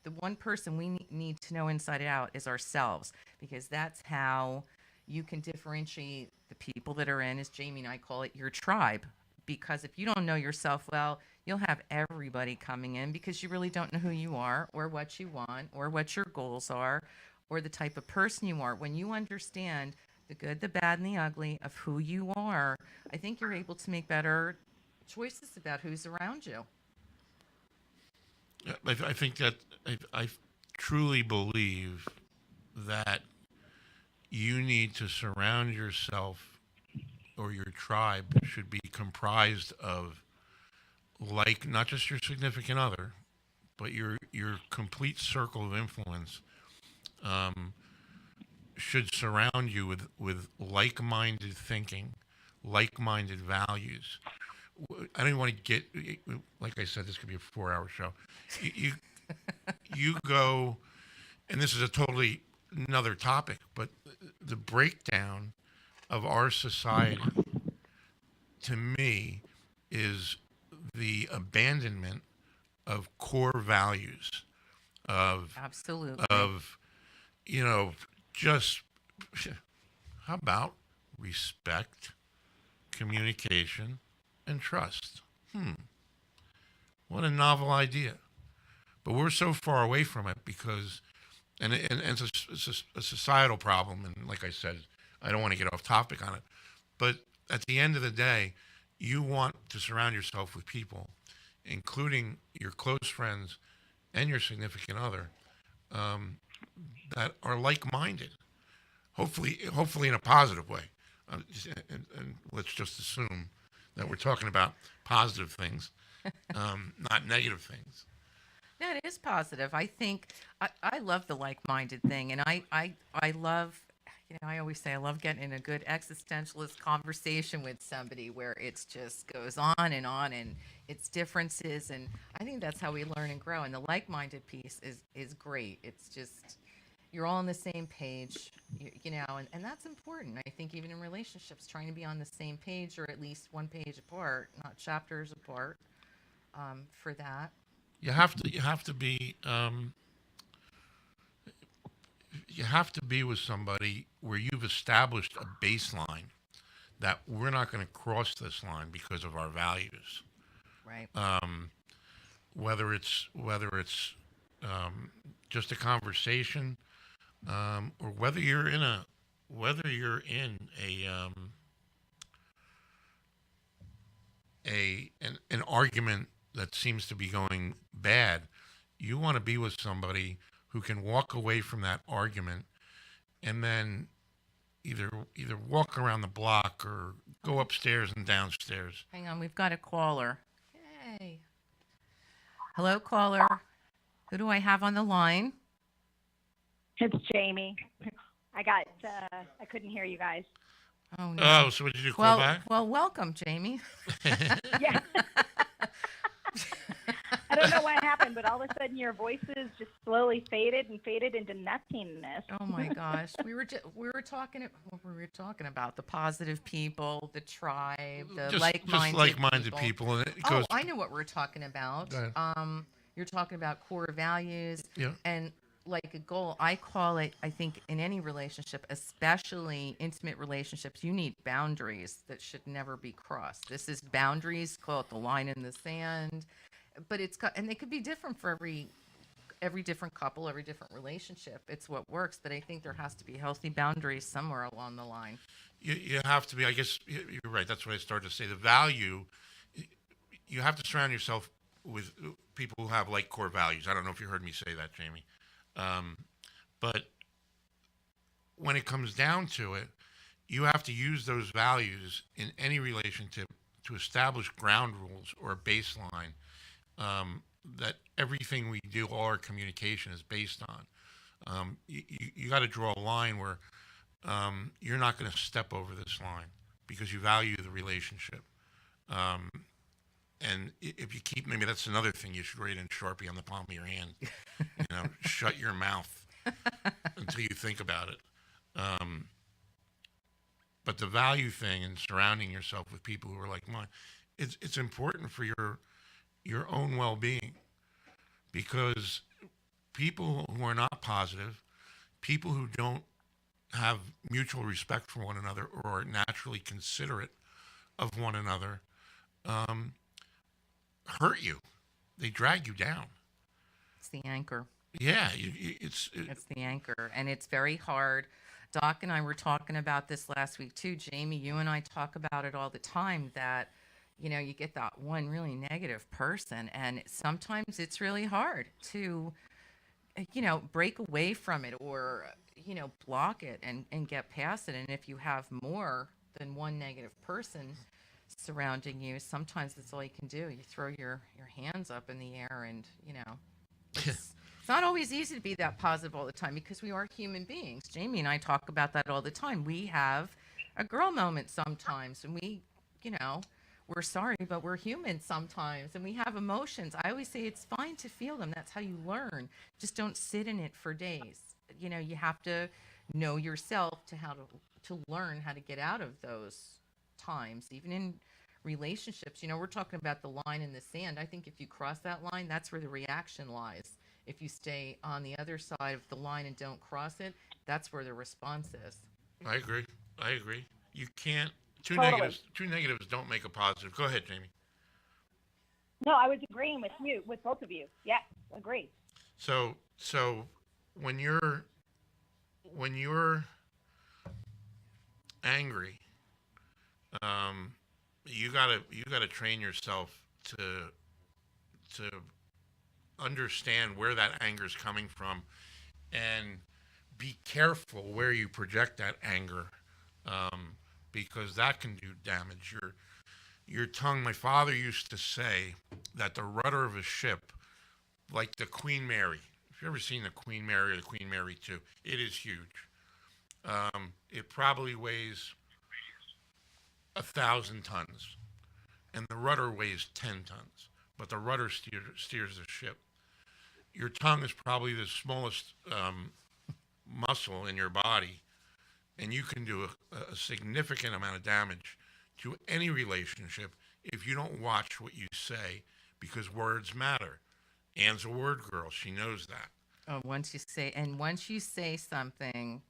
the one person we need to know inside out is ourselves, because that's how you can differentiate the people that are in, as Jamie and I call it, your tribe. Because if you don't know yourself well, you'll have everybody coming in because you really don't know who you are or what you want or what your goals are or the type of person you are. When you understand the good, the bad, and the ugly of who you are, I think you're able to make better choices about who's around you. I think that I truly believe that you need to surround yourself, or your tribe should be comprised of, like, not just your significant other, but your complete circle of influence should surround you with like-minded thinking, like-minded values. I don't want to get, like I said, this could be a 4-hour show. You go, and this is a totally another topic, but the breakdown of our society, to me, is the abandonment of core values, Absolutely. Just, how about respect, communication, and trust? What a novel idea. But we're so far away from it because, and it's a societal problem, and like I said, I don't want to get off topic on it, but at the end of the day, you want to surround yourself with people, including your close friends and your significant other, that are like-minded. Hopefully in a positive way. And let's just assume that we're talking about positive things, not negative things. Yeah, it is positive. I think I love the like-minded thing, and I love, I always say I love getting in a good existentialist conversation with somebody where it's just goes on and it's differences, and I think that's how we learn and grow. And the like-minded piece is great. It's just you're all on the same page, and that's important. I think even in relationships, trying to be on the same page or at least one page apart, not chapters apart, for that. You have to be with somebody where you've established a baseline that we're not going to cross this line because of our values. Right. Whether it's just a conversation, or whether you're in an argument that seems to be going bad, you want to be with somebody who can walk away from that argument and then either walk around the block or go upstairs and downstairs. Hang on, we've got a caller. Hey. Hello, caller. Who do I have on the line? It's Jamie. I couldn't hear you guys. Oh, no. Oh, so what did you call back? Well, welcome, Jamie. Yeah. I don't know what happened, but all of a sudden your voices just slowly faded into nothingness. Oh my gosh, we were talking about the positive people, the tribe, the just like-minded people, and it goes. I know what we're talking about. Go ahead. You're talking about core values, Yeah. and like a goal, I call it, I think in any relationship, especially intimate relationships, you need boundaries that should never be crossed. This is boundaries, call it the line in the sand. But it's got, and they could be different for every different couple, every different relationship. It's what works, but I think there has to be healthy boundaries somewhere along the line. You have to be, I guess you're right. That's what I started to say. The value, you have to surround yourself with people who have like core values. I don't know if you heard me say that, Jamie. But when it comes down to it, you have to use those values in any relationship to establish ground rules or a baseline that everything we do, all our communication is based on. You got to draw a line where you're not going to step over this line because you value the relationship. And if you keep, maybe that's another thing you should write in Sharpie on the palm of your hand. Shut your mouth until you think about it. But the value thing and surrounding yourself with people who are like mine, it's important for your own well-being, because people who are not positive, people who don't have mutual respect for one another or are naturally considerate of one another, hurt you. They drag you down. It's the anchor. Yeah, it's the anchor, and it's very hard. Doc and I were talking about this last week too. Jamie, you and I talk about it all the time, that you get that one really negative person, and sometimes it's really hard to break away from it, or block it and get past it. And if you have more than one negative person surrounding you, sometimes that's all you can do. You throw your hands up in the air, and it's not always easy to be that positive all the time, because we are human beings. Jamie and I talk about that all the time. We have a girl moment sometimes, and we're sorry, but we're human sometimes, and we have emotions. I always say it's fine to feel them. That's how you learn. Just don't sit in it for days. You have to know yourself to learn how to get out of those times, even in relationships. We're talking about the line in the sand. I think if you cross that line, that's where the reaction lies. If you stay on the other side of the line and don't cross it, that's where the response is. I agree. You can't. Totally. Two negatives don't make a positive. Go ahead, Jamie. No, I was agreeing with you, with both of you. Yes, agree. So when you're angry, you gotta train yourself to understand where that anger is coming from, and be careful where you project that anger, because that can do damage. Your tongue. My father used to say that the rudder of a ship, like the Queen Mary. If you've ever seen the Queen Mary or the Queen Mary 2, it is huge. It probably weighs 1,000 tons, and the rudder weighs 10 tons. But the rudder steers the ship. Your tongue is probably the smallest muscle in your body, and you can do a significant amount of damage to any relationship if you don't watch what you say, because words matter. Anne's a word girl. She knows that. Oh, once you say something,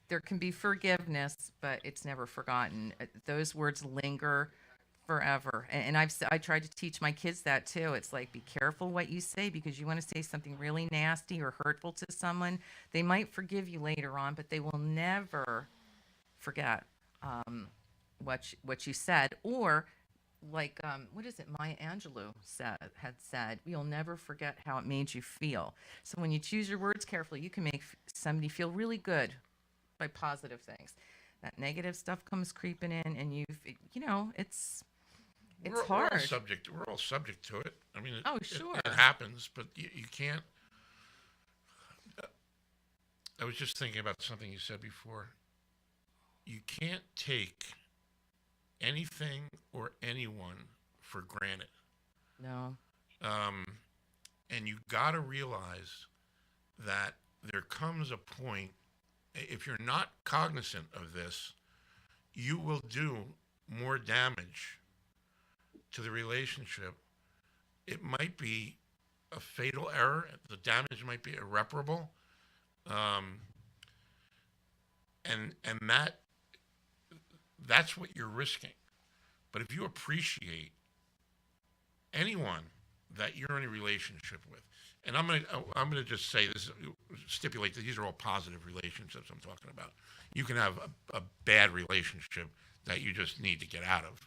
there can be forgiveness, but it's never forgotten. Those words linger forever. And I tried to teach my kids that too. It's like, be careful what you say, because you want to say something really nasty or hurtful to someone. They might forgive you later on, but they will never forget what you said. Or like, what is it? Maya Angelou had said, you'll never forget how it made you feel. So when you choose your words carefully, you can make somebody feel really good by positive things. That negative stuff comes creeping in, and it's hard. We're all subject to it. I mean, sure. It happens, but you can't. I was just thinking about something you said before. You can't take anything or anyone for granted. No. And you got to realize that there comes a point, if you're not cognizant of this, you will do more damage to the relationship. It might be a fatal error. The damage might be irreparable, and that's what you're risking. But if you appreciate anyone that you're in a relationship with, and I'm gonna just say this, stipulate that these are all positive relationships I'm talking about. You can have a bad relationship that you just need to get out of,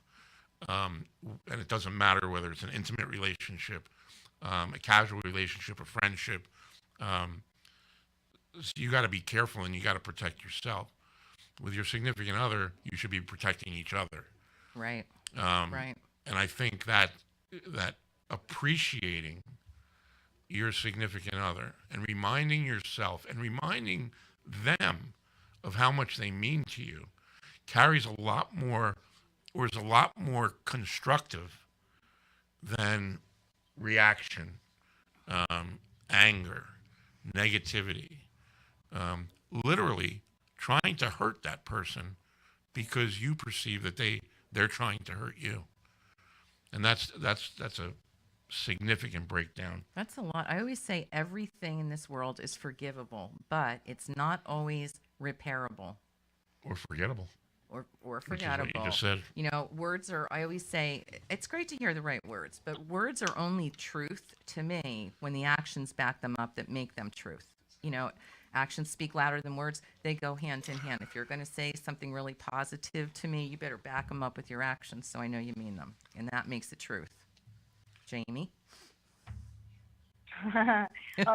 and it doesn't matter whether it's an intimate relationship, a casual relationship, a friendship. So you got to be careful and you got to protect yourself. With your significant other, you should be protecting each other. Right. Right. And I think that appreciating your significant other and reminding yourself and reminding them of how much they mean to you carries a lot more, or is a lot more constructive than reaction, anger, negativity, literally trying to hurt that person because you perceive that they're trying to hurt you. And that's a significant breakdown. That's a lot. I always say everything in this world is forgivable, but it's not always repairable Or forgettable. or Which is forgettable. what you just said. You know, words are, I always say, it's great to hear the right words, but words are only truth to me when the actions back them up that make them truth. You know, actions speak louder than words. They go hand in hand. If you're going to say something really positive to me, you better back them up with your actions so I know you mean them. And that makes it truth. Jamie? Oh,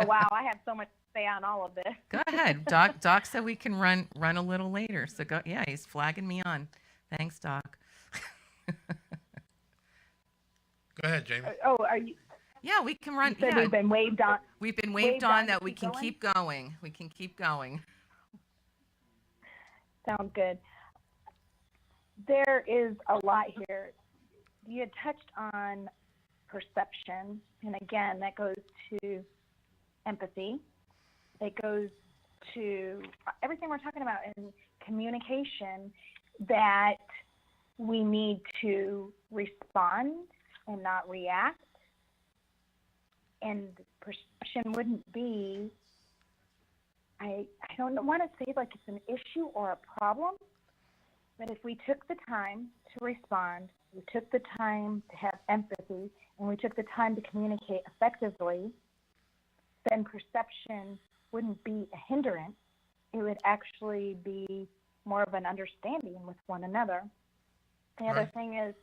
wow. I have so much to say on all of this. Go ahead. Doc said we can run a little later. So go. Yeah, he's flagging me on. Thanks, Doc. Go ahead, Jamie. Oh, are you? Yeah, we can run. You said Yeah, we've been waved on. we've been waved waved on on that to we keep can going? keep going. We can keep going. Sounds good. There is a lot here. You had touched on perception, and again, that goes to empathy. It goes to everything we're talking about in communication, that we need to respond and not react. And perception wouldn't be, I don't want to say like it's an issue or a problem, but if we took the time to respond, we took the time to have empathy, and we took the time to communicate effectively, then perception wouldn't be a hindrance. It would actually be more of an understanding with one another. The other Right. thing is,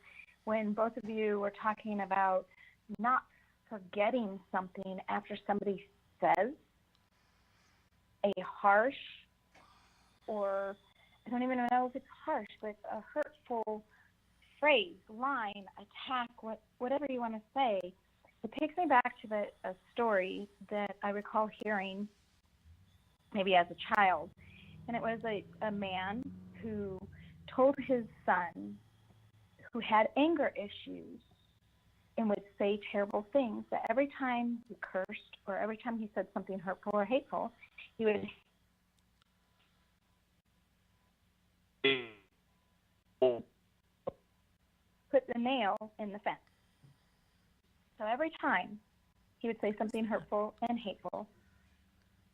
when both of you were talking about not forgetting something after somebody says a harsh, or I don't even know if it's harsh, but a hurtful phrase, line, attack, whatever you want to say, it takes me back to a story that I recall hearing maybe as a child. And it was a man who told his son, who had anger issues and would say terrible things, that every time he cursed or every time he said something hurtful or hateful, he would put the nail in the fence. So every time he would say something hurtful and hateful,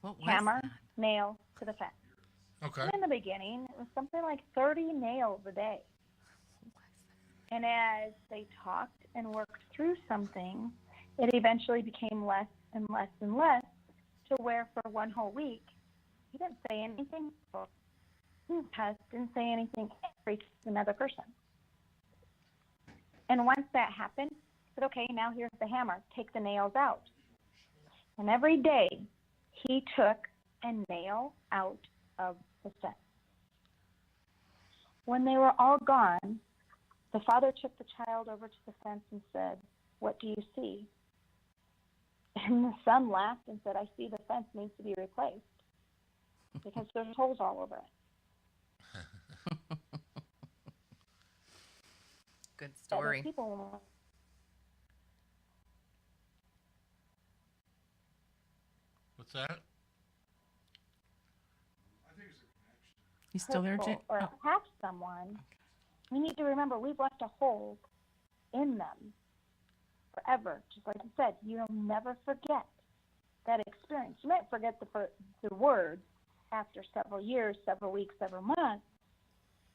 What was hammer, that? nail to the fence. Okay. And in the beginning, it was something like 30 nails a day. And as they talked and worked through something, it eventually became less and less and less, to where for one whole week, he didn't say anything. He didn't say anything to another person. And once that happened, he said, okay, now here's the hammer. Take the nails out. And every day, he took a nail out of the fence. When they were all gone, the father took the child over to the fence and said, what do you see? And the son laughed and said, I see the fence needs to be replaced because there's holes all over it. Good Other story. people, What's that? You still there, Jim? hurtful or attack someone, we need to remember we've left a hole in them. forever. Just like you said, you'll never forget that experience. You might forget the words after several years, several weeks, several months,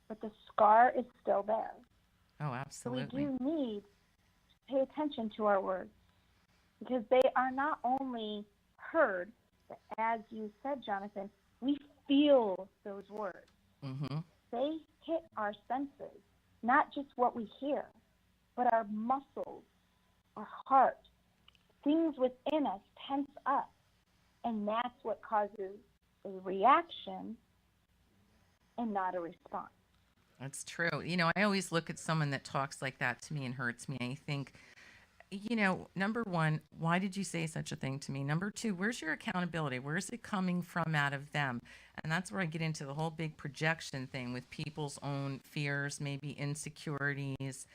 but the scar is still there. Oh, So we absolutely. do need to pay attention to our words because they are not only heard, but as you said, Jonathan, we feel those words. Mm-hmm. They hit our senses, not just what we hear, but our muscles, our heart, things within us tense up, and that's what causes a reaction and not a response. That's true. I always look at someone that talks like that to me and hurts me. I think, number one, why did you say such a thing to me? Number two, where's your accountability? Where's it coming from out of them? And that's where I get into the whole big projection thing with people's own fears, maybe insecurities,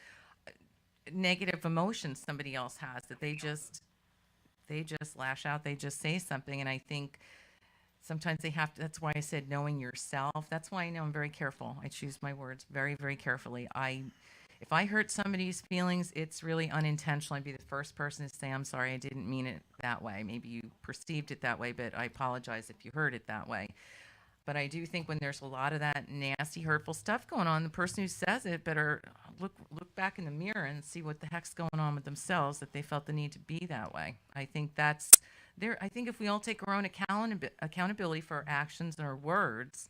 negative emotions somebody else has that they just lash out, they just say something. And I think sometimes they have to, that's why I said knowing yourself. That's why I know I'm very careful. I choose my words very, very carefully. If I hurt somebody's feelings, it's really unintentional. I'd be the first person to say, I'm sorry, I didn't mean it that way. Maybe you perceived it that way, but I apologize if you heard it that way. But I do think when there's a lot of that nasty, hurtful stuff going on, the person who says it better look back in the mirror and see what the heck's going on with themselves that they felt the need to be that way. I think that's there. I think if we all take our own accountability for our actions and our words,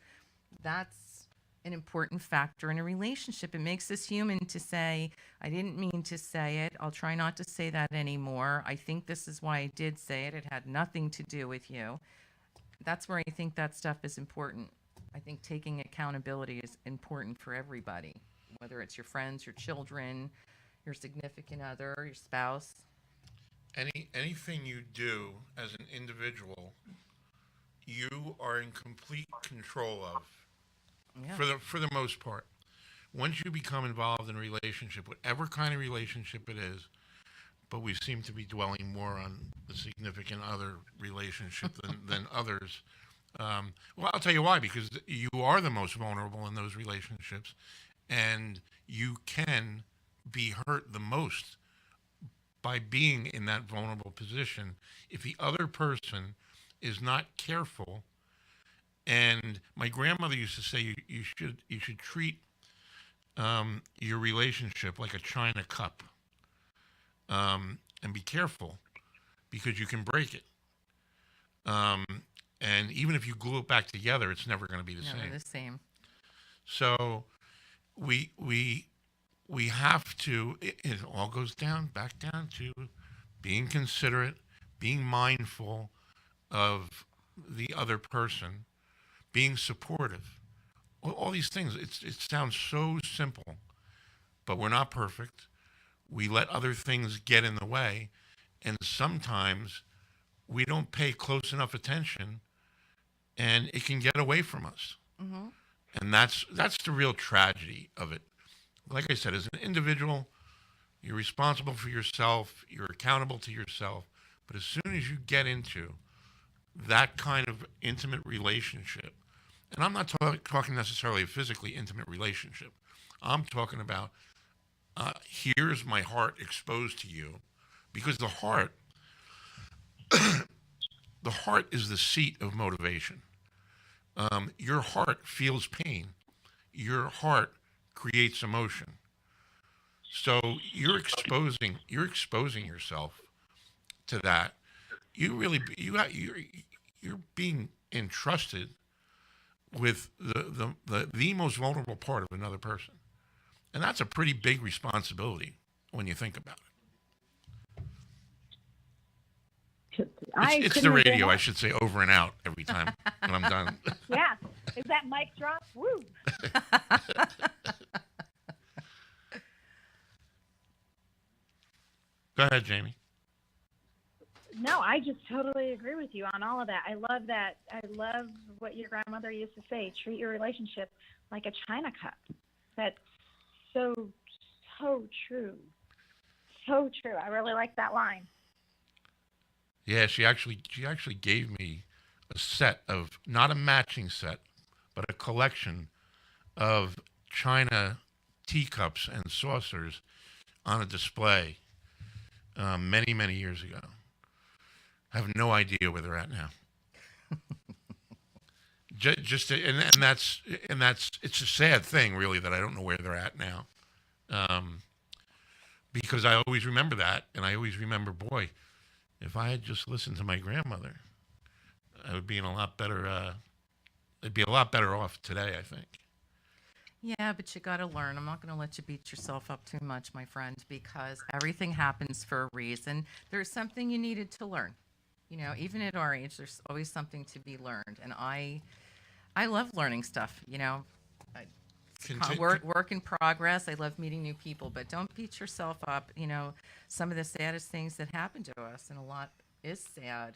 that's an important factor in a relationship. It makes us human to say, I didn't mean to say it. I'll try not to say that anymore. I think this is why I did say it. It had nothing to do with you. That's where I think that stuff is important. I think taking accountability is important for everybody, whether it's your friends, your children, your significant other, your spouse. Anything you do as an individual, you are in complete control of, Yeah. for the most part. Once you become involved in a relationship, whatever kind of relationship it is, but we seem to be dwelling more on the significant other relationship than others. Well, I'll tell you why, because you are the most vulnerable in those relationships, and you can be hurt the most by being in that vulnerable position if the other person is not careful. And my grandmother used to say you should treat your relationship like a china cup, and be careful because you can break it. And even if you glue it back together, it's never going to be the Never same. the same. So we have to. It all goes back down to being considerate, being mindful of the other person, being supportive. All these things. It sounds so simple, but we're not perfect. We let other things get in the way, and sometimes we don't pay close enough attention, and it can get away from us. Mm-hmm. And that's the real tragedy of it. Like I said, as an individual, you're responsible for yourself, you're accountable to yourself, but as soon as you get into that kind of intimate relationship, and I'm not talking necessarily a physically intimate relationship, I'm talking about here's my heart exposed to you, because the heart is the seat of motivation. Your heart feels pain. Your heart creates emotion. So you're exposing yourself to that. You're being entrusted with the most vulnerable part of another person. And that's a pretty big responsibility when you think about it. It's the radio, I should say, over and out every time when I'm done. Yeah. Is that mic drop? Woo. Go ahead, Jamie. No, I just totally agree with you on all of that. I love that. I love what your grandmother used to say, treat your relationship like a china cup. That's so true. So true. I really like that line. Yeah, she actually gave me a set of, not a matching set, but a collection of china teacups and saucers on a display. many, many years ago. I have no idea where they're at now. And that's it's a sad thing, really, that I don't know where they're at now. Um, because I always remember that, and I always remember, boy, if I had just listened to my grandmother, I would be in a lot better. I'd be a lot better off today, I think. Yeah, but you got to learn. I'm not going to let you beat yourself up too much, my friend, because everything happens for a reason. There's something you needed to learn. Even at our age, there's always something to be learned, and I love learning stuff. I, work in progress. I love meeting new people, but don't beat yourself up. Some of the saddest things that happen to us, and a lot is sad,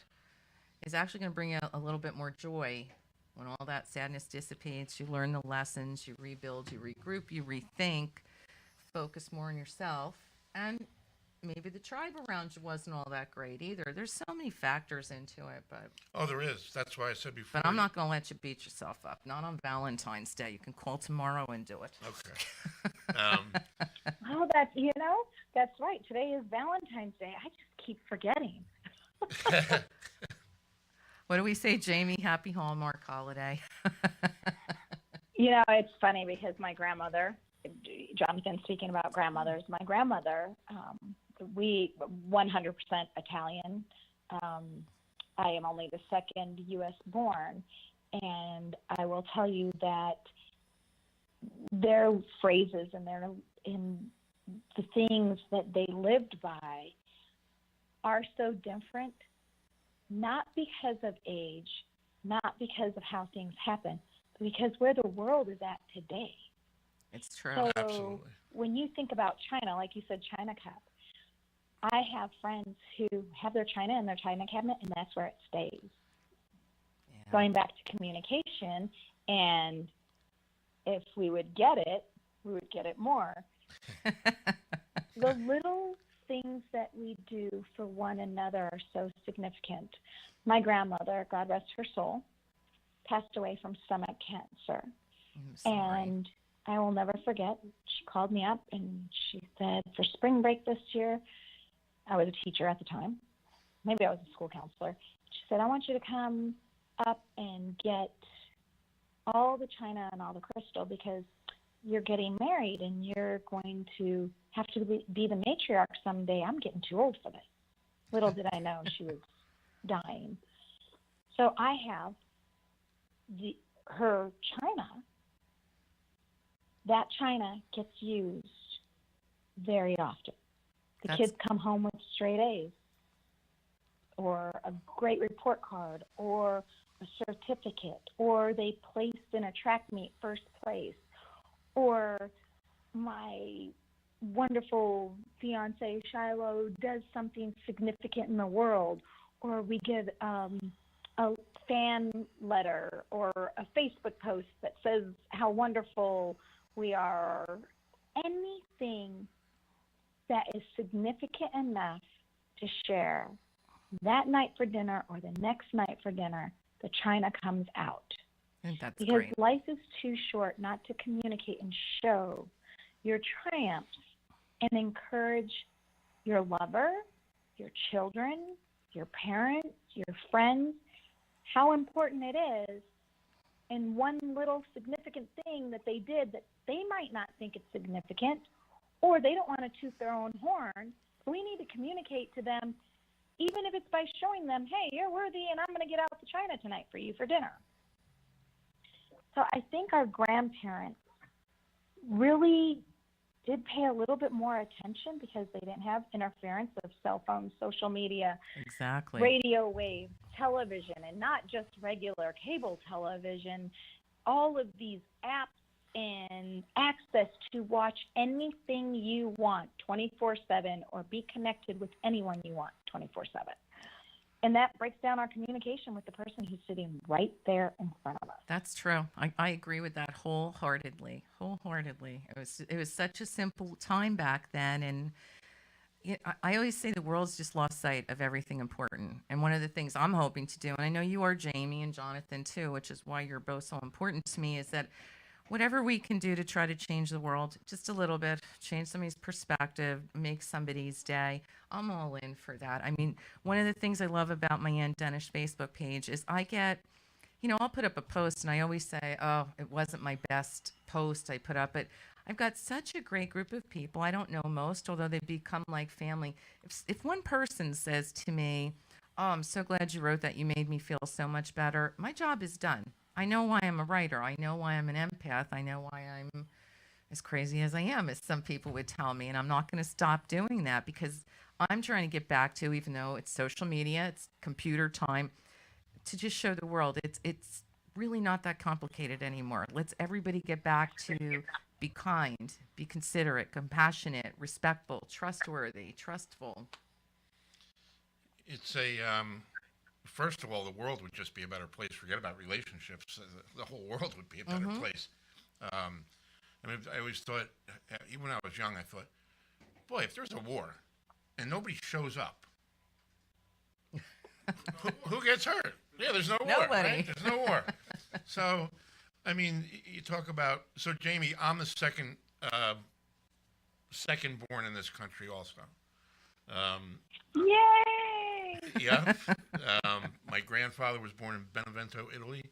is actually going to bring you a little bit more joy. When all that sadness dissipates, you learn the lessons, you rebuild, you regroup, you rethink, focus more on yourself, and maybe the tribe around you wasn't all that great either. There's so many factors into it, but Oh, there is. That's why I said before. I'm not going to let you beat yourself up. Not on Valentine's Day. You can call tomorrow and do it. Okay. Oh, that's right. Today is Valentine's Day. I just keep forgetting. What do we say, Jamie? Happy Hallmark holiday. It's funny because my grandmother, Jonathan, speaking about grandmothers, my grandmother, we 100% Italian. I am only the second U.S. born, and I will tell you that their phrases and the things that they lived by are so different, not because of age, not because of how things happen, but because where the world is at today. It's true. So Absolutely. when you think about China, like you said, China Cup, I have friends who have their China in their China cabinet, and that's where it stays. Yeah. Going back to communication, and if we would get it, we would get it more. The little things that we do for one another are so significant. My grandmother, God rest her soul, passed away from stomach cancer. I'm sorry. And I will never forget, she called me up and she said, for spring break this year, I was a teacher at the time. Maybe I was a school counselor. She said, I want you to come up and get all the china and all the crystal because you're getting married and you're going to have to be the matriarch someday. I'm getting too old for this. Little did I know she was dying. So I have her china. That china gets used very often. The kids come home with straight A's or a great report card or a certificate, or they placed in a track meet first place, or my wonderful fiance Shiloh does something significant in the world, or we get a fan letter or a Facebook post that says how wonderful we are. Anything that is significant enough to share that night for dinner or the next night for dinner, the china comes out. I think that's because great. life is too short not to communicate and show your triumphs and encourage your lover, your children, your parents, your friends, how important it is. And one little significant thing that they did that they might not think it's significant, or they don't want to toot their own horn, we need to communicate to them, even if it's by showing them, hey, you're worthy and I'm going to get out the china tonight for you for dinner. So I think our grandparents really did pay a little bit more attention because they didn't have interference of cell phones, social media, Exactly. radio waves, television, and not just regular cable television, all of these apps and access to watch anything you want 24/7 or be connected with anyone you want 24/7. And that breaks down our communication with the person who's sitting right there in front of us. That's true. I agree with that wholeheartedly. It was such a simple time back then, and I always say the world's just lost sight of everything important. And one of the things I'm hoping to do, and I know you are, Jamie, and Jonathan too, which is why you're both so important to me, is that whatever we can do to try to change the world just a little bit, change somebody's perspective, make somebody's day, I'm all in for that. I mean, one of the things I love about my Ann Dennish Facebook page is I get, I'll put up a post and I always say, oh, it wasn't my best post I put up, but I've got such a great group of people. I don't know most, although they've become like family. If one person says to me, oh, I'm so glad you wrote that, you made me feel so much better, my job is done. I know why I'm a writer. I know why I'm an empath. I know why I'm as crazy as I am, as some people would tell me. And I'm not going to stop doing that because I'm trying to get back to, even though it's social media, it's computer time, to just show the world it's really not that complicated anymore. Let's everybody get back to be kind, be considerate, compassionate, respectful, trustworthy, trustful. It's a first of all, the world would just be a better place. Forget about relationships; the whole world would be a better place. I mean, I always thought, even when I was young, I thought, boy, if there's a war and nobody shows up, who gets hurt? Yeah, there's no war. Nobody. Right? There's no war. So, I mean, you talk about. So, Jamie, I'm the second born in this country, also. Yay! Yeah. My grandfather was born in Benevento, Italy.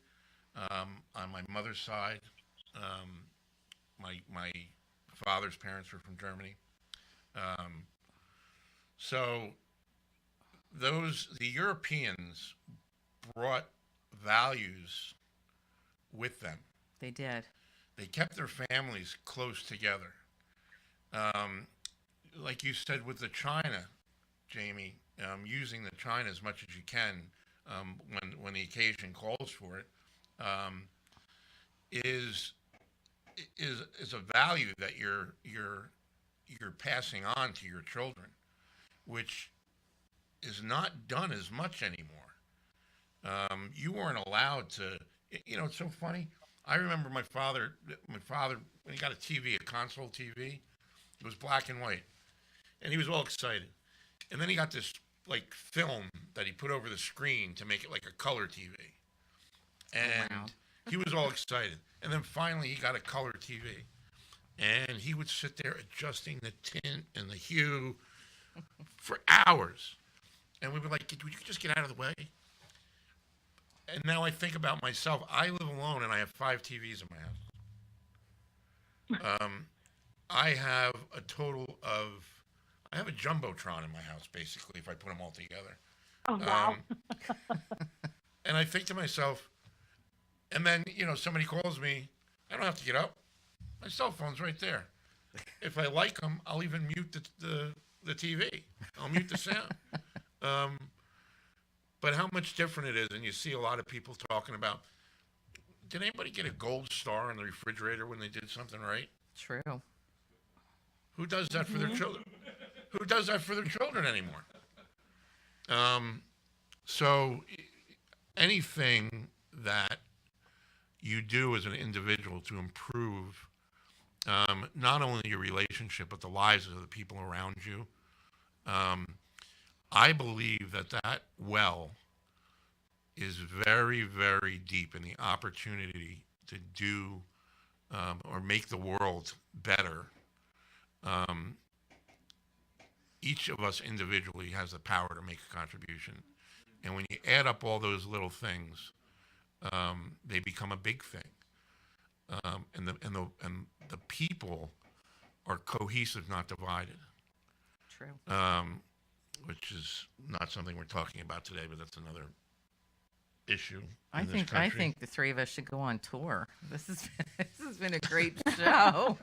On my mother's side, my father's parents were from Germany. So the Europeans brought values with them. They did. They kept their families close together. Like you said with the China, Jamie, using the China as much as you can when the occasion calls for it, is a value that you're passing on to your children, which is not done as much anymore. You weren't allowed to. It's so funny. I remember my father when he got a TV, a console TV. It was black and white, and he was all excited. And then he got this like film that he put over the screen to make it like a color TV. And wow. He was all excited. And then finally he got a color TV. And he would sit there adjusting the tint and the hue for hours. And we were like, would you just get out of the way? And now I think about myself. I live alone and I have 5 TVs in my house. I have I have a jumbotron in my house, basically, if I put them all together. Oh, wow. And I think to myself, and then, somebody calls me, I don't have to get up. My cell phone's right there. If I like them, I'll even mute the TV. I'll mute the sound. But how much different it is, and you see a lot of people talking about, did anybody get a gold star on the refrigerator when they did something right? True. Who does that for their children? Who does that for their children anymore? So anything that you do as an individual to improve not only your relationship, but the lives of the people around you, I believe that well is very, very deep in the opportunity to do or make the world better. Each of us individually has the power to make a contribution. And when you add up all those little things, they become a big thing. And the people are cohesive, not divided. True. Which is not something we're talking about today, but that's another issue. I think the 3 of us should go on tour. This has been a great show.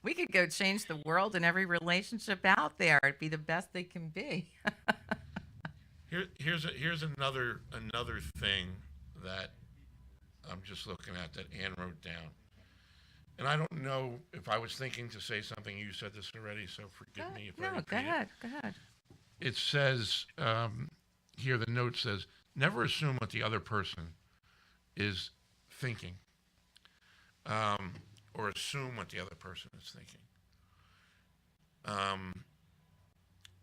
We could go change the world and every relationship out there. It'd be the best they can be. Here's another thing that I'm just looking at that Ann wrote down. And I don't know if I was thinking to say something. You said this already, so forgive me if I repeat it. Go ahead. It says, here the note says, never assume what the other person is thinking, or assume what the other person is thinking.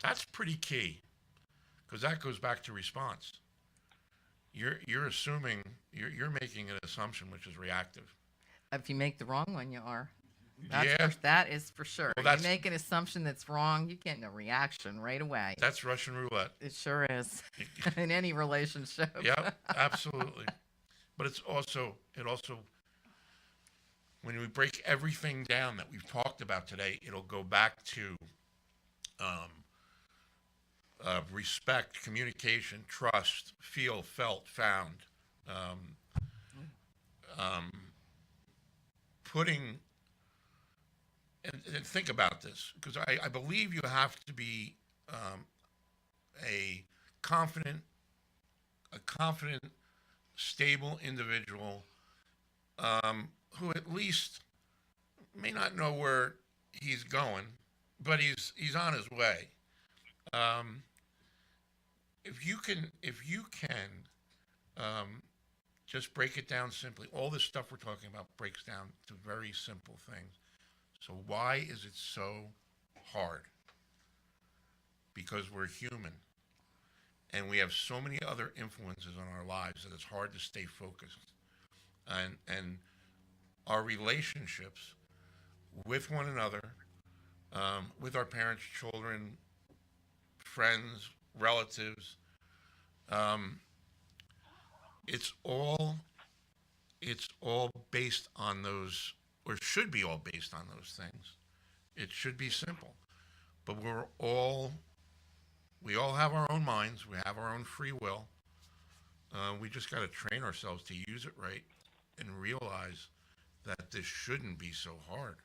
That's pretty key, because that goes back to response. You're assuming, you're making an assumption which is reactive. If you make the wrong one, you are. That's Yeah. that is for sure. Well, You make an assumption that's wrong, you get a reaction right away. That's Russian roulette. It sure is. In any relationship. Yep, absolutely. But it also, when we break everything down that we've talked about today, it'll go back to respect, communication, trust, feel, felt, found. Um, Putting, and think about this, because I believe you have to be a confident, stable individual who at least may not know where he's going, but he's on his way. If you can just break it down simply, all this stuff we're talking about breaks down to very simple things. So why is it so hard? Because we're human. And we have so many other influences on our lives that it's hard to stay focused. And our relationships with one another, with our parents, children, friends, relatives, it's all based on those, or should be all based on those things. It should be simple. But we all have our own minds. We have our own free will. We just got to train ourselves to use it right and realize that this shouldn't be so hard.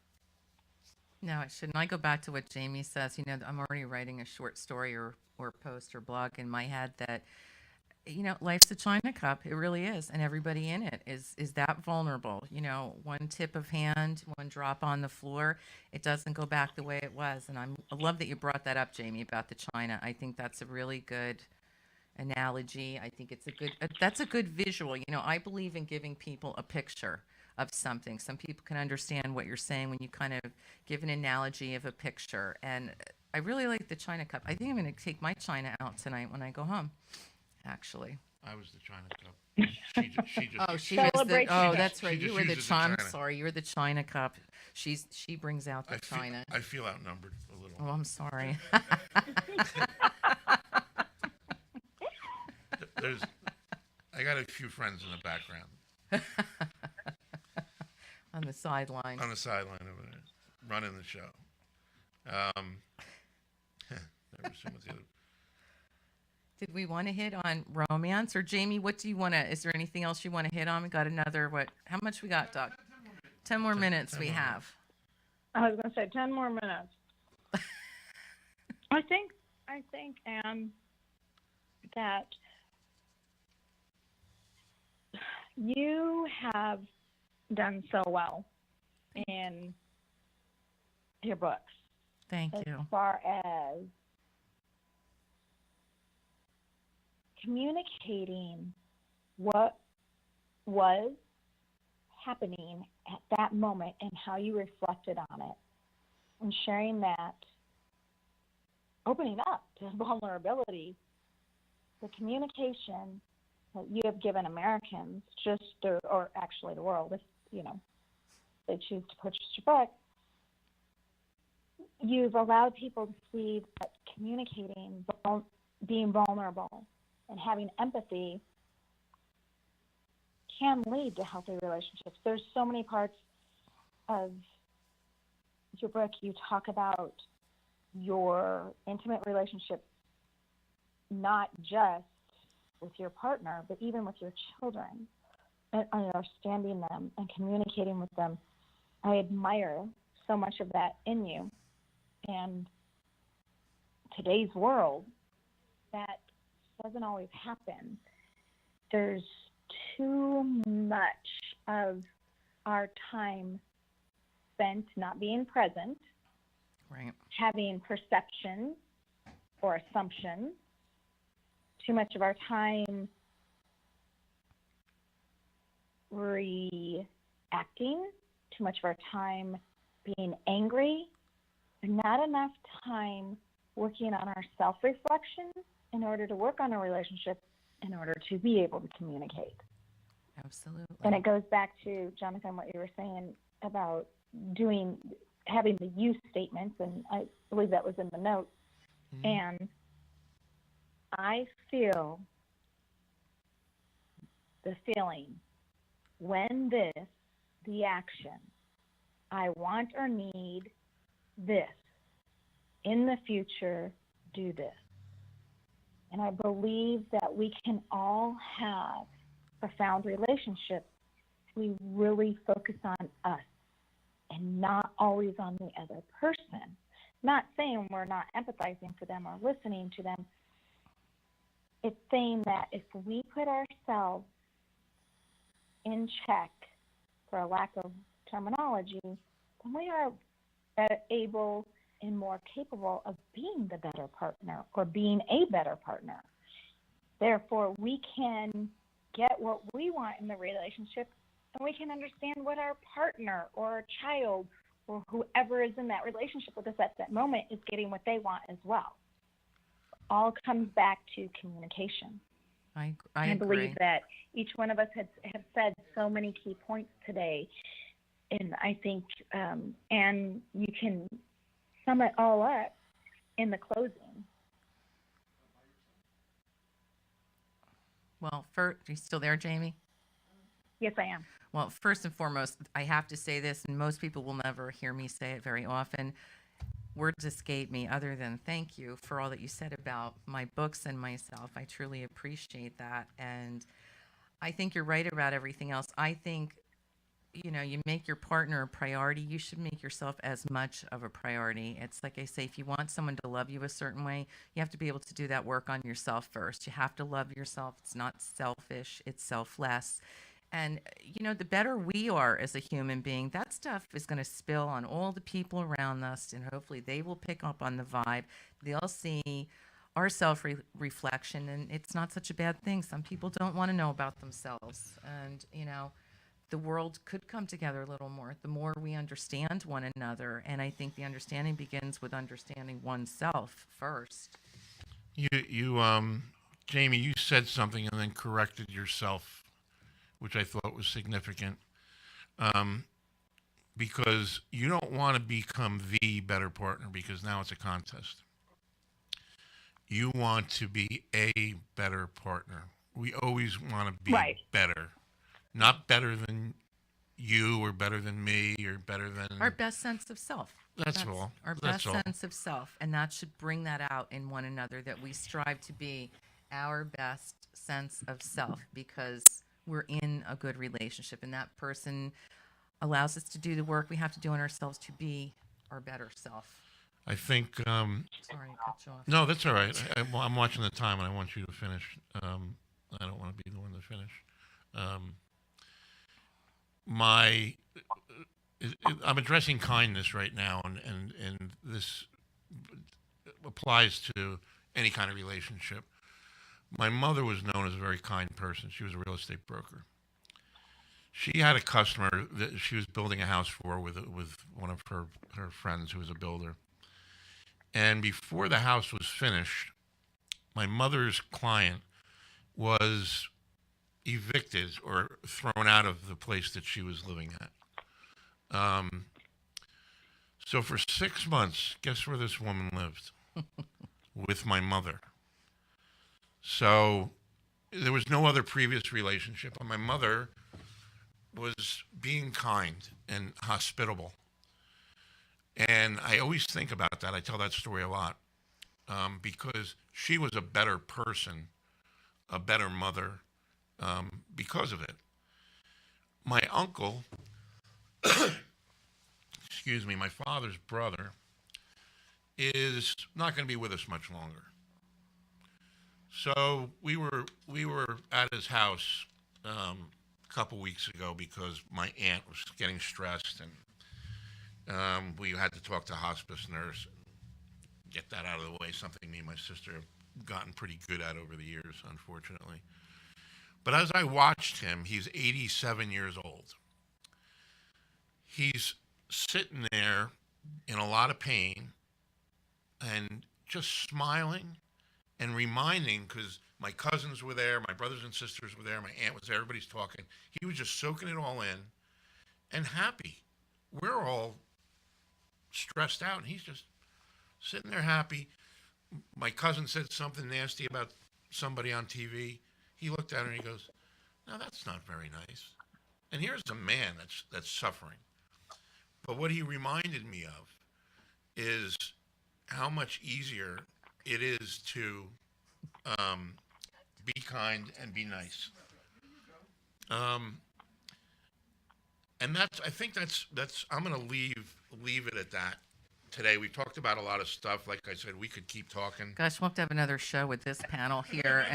No, it shouldn't. I go back to what Jamie says. I'm already writing a short story or post or blog in my head that, life's a China cup. It really is. And everybody in it is that vulnerable. One tip of hand, one drop on the floor, it doesn't go back the way it was. And I love that you brought that up, Jamie, about the China. I think that's a really good analogy. I think that's a good visual. I believe in giving people a picture of something. Some people can understand what you're saying when you kind of give an analogy of a picture. And I really like the China cup. I think I'm going to take my China out tonight when I go home, actually. I was the China cup. She just. Oh, she was the. Celebration. Oh, that's right. She You just were the uses the China. I'm China. sorry. You're the China cup. She brings out the China. I feel outnumbered a little. Oh, I'm sorry. I got a few friends in the background. On the sideline. On the sideline over there, running the show. Never seen what the other. Did we want to hit on romance? Or Jamie, what do you want to, is there anything else you want to hit on? We got another, how much we got, Doc? 10 more minutes 10 we more have. I was going to say 10 more minutes. I think, Anne, that you have done so well in your books. Thank as you. far as communicating what was happening at that moment and how you reflected on it, and sharing that, opening up to vulnerability, the communication that you have given Americans, or actually the world, if they choose to purchase your book. You've allowed people to see that communicating, being vulnerable, and having empathy can lead to healthy relationships. There's so many parts of your book. You talk about your intimate relationship, not just with your partner, but even with your children, and understanding them and communicating with them. I admire so much of that in you. And today's world, that doesn't always happen. There's too much of our time spent not being present, Right. having perceptions or assumptions, too much of our time reacting, too much of our time being angry, and not enough time working on our self-reflection in order to work on a relationship, in order to be able to communicate. Absolutely. And it goes back to, Jonathan, what you were saying about having the you statements, and I believe that was in the notes. Mm-hmm. And I feel the feeling when the action, I want or need this, in the future, do this. And I believe that we can all have profound relationships. We really focus on us and not always on the other person. Not saying we're not empathizing for them or listening to them. It's saying that if we put ourselves in check, for a lack of terminology, then we are able and more capable of being the better partner or being a better partner. Therefore, we can get what we want in the relationship, and we can understand what our partner or our child or whoever is in that relationship with us at that moment is getting what they want as well. All comes back to communication. I believe agree. that each one of us have said so many key points today, and I think, and you can sum it all up in the closing. Well, are you still there, Jamie? Yes, I am. Well, first and foremost, I have to say this, and most people will never hear me say it very often. Words escape me other than thank you for all that you said about my books and myself. I truly appreciate that. And I think you're right about everything else. I think, you make your partner a priority. You should make yourself as much of a priority. It's like I say, if you want someone to love you a certain way, you have to be able to do that work on yourself first. You have to love yourself. It's not selfish, it's selfless. And, the better we are as a human being, that stuff is going to spill on all the people around us. And hopefully they will pick up on the vibe. They'll see our self reflection. And it's not such a bad thing. Some people don't want to know about themselves. And, the world could come together a little more the more we understand one another. And I think the understanding begins with understanding oneself first. Jamie, you said something and then corrected yourself, which I thought was significant, because you don't want to become the better partner because now it's a contest. You want to be a better partner. We always want to be Right. better, not better than you or better than me or better than Our best sense of self. That's all. Our That's best all. sense of self. And that should bring that out in one another, that we strive to be our best sense of self because we're in a good relationship. And that person allows us to do the work we have to do on ourselves to be our better self. I think. Sorry, I cut you off. No, that's all right. I'm watching the time, and I want you to finish. I don't want to be the one to finish. I'm addressing kindness right now, and this applies to any kind of relationship. My mother was known as a very kind person. She was a real estate broker. She had a customer that she was building a house for with one of her friends who was a builder. And before the house was finished, my mother's client was evicted or thrown out of the place that she was living at. So for 6 months, guess where this woman lived? With my mother. So there was no other previous relationship. And my mother was being kind and hospitable. And I always think about that. I tell that story a lot because she was a better person, a better mother because of it. My uncle, excuse me, my father's brother, is not going to be with us much longer. So we were at his house a couple weeks ago because my aunt was getting stressed, and we had to talk to a hospice nurse and get that out of the way, something me and my sister have gotten pretty good at over the years, unfortunately. But as I watched him, he's 87 years old. He's sitting there in a lot of pain and just smiling and reminding, because my cousins were there, my brothers and sisters were there, my aunt was there, everybody's talking. He was just soaking it all in and happy. We're all stressed out, and he's just sitting there happy. My cousin said something nasty about somebody on TV. He looked at her and he goes, "No, that's not very nice." And here's a man that's suffering. But what he reminded me of is how much easier it is to be kind and be nice. And I think that's I'm gonna leave it at that today. We've talked about a lot of stuff. Like I said, we could keep talking. Gosh, we'll have to have another show with this panel here.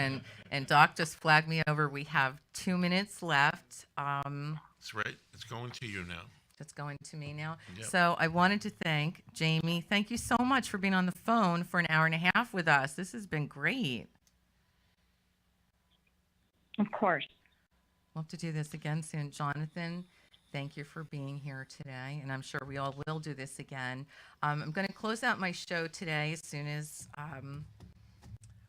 And Doc just flagged me over. We have 2 minutes left. That's right. It's going to you now. It's going to me now. Yep. So I wanted to thank Jamie. Thank you so much for being on the phone for an hour and a half with us. This has been great. Of course. We'll have to do this again soon. Jonathan, thank you for being here today, and I'm sure we all will do this again. I'm going to close out my show today as soon as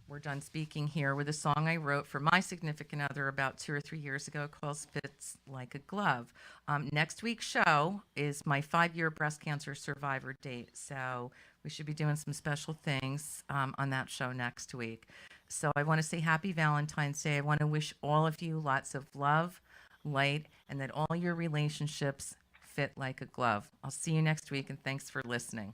we're done speaking here with a song I wrote for my significant other about 2 or 3 years ago called Fits Like a Glove. Next week's show is my 5-year breast cancer survivor date, so we should be doing some special things on that show next week. So I want to say happy Valentine's Day. I want to wish all of you lots of love, light, and that all your relationships fit like a glove. I'll see you next week, and thanks for listening.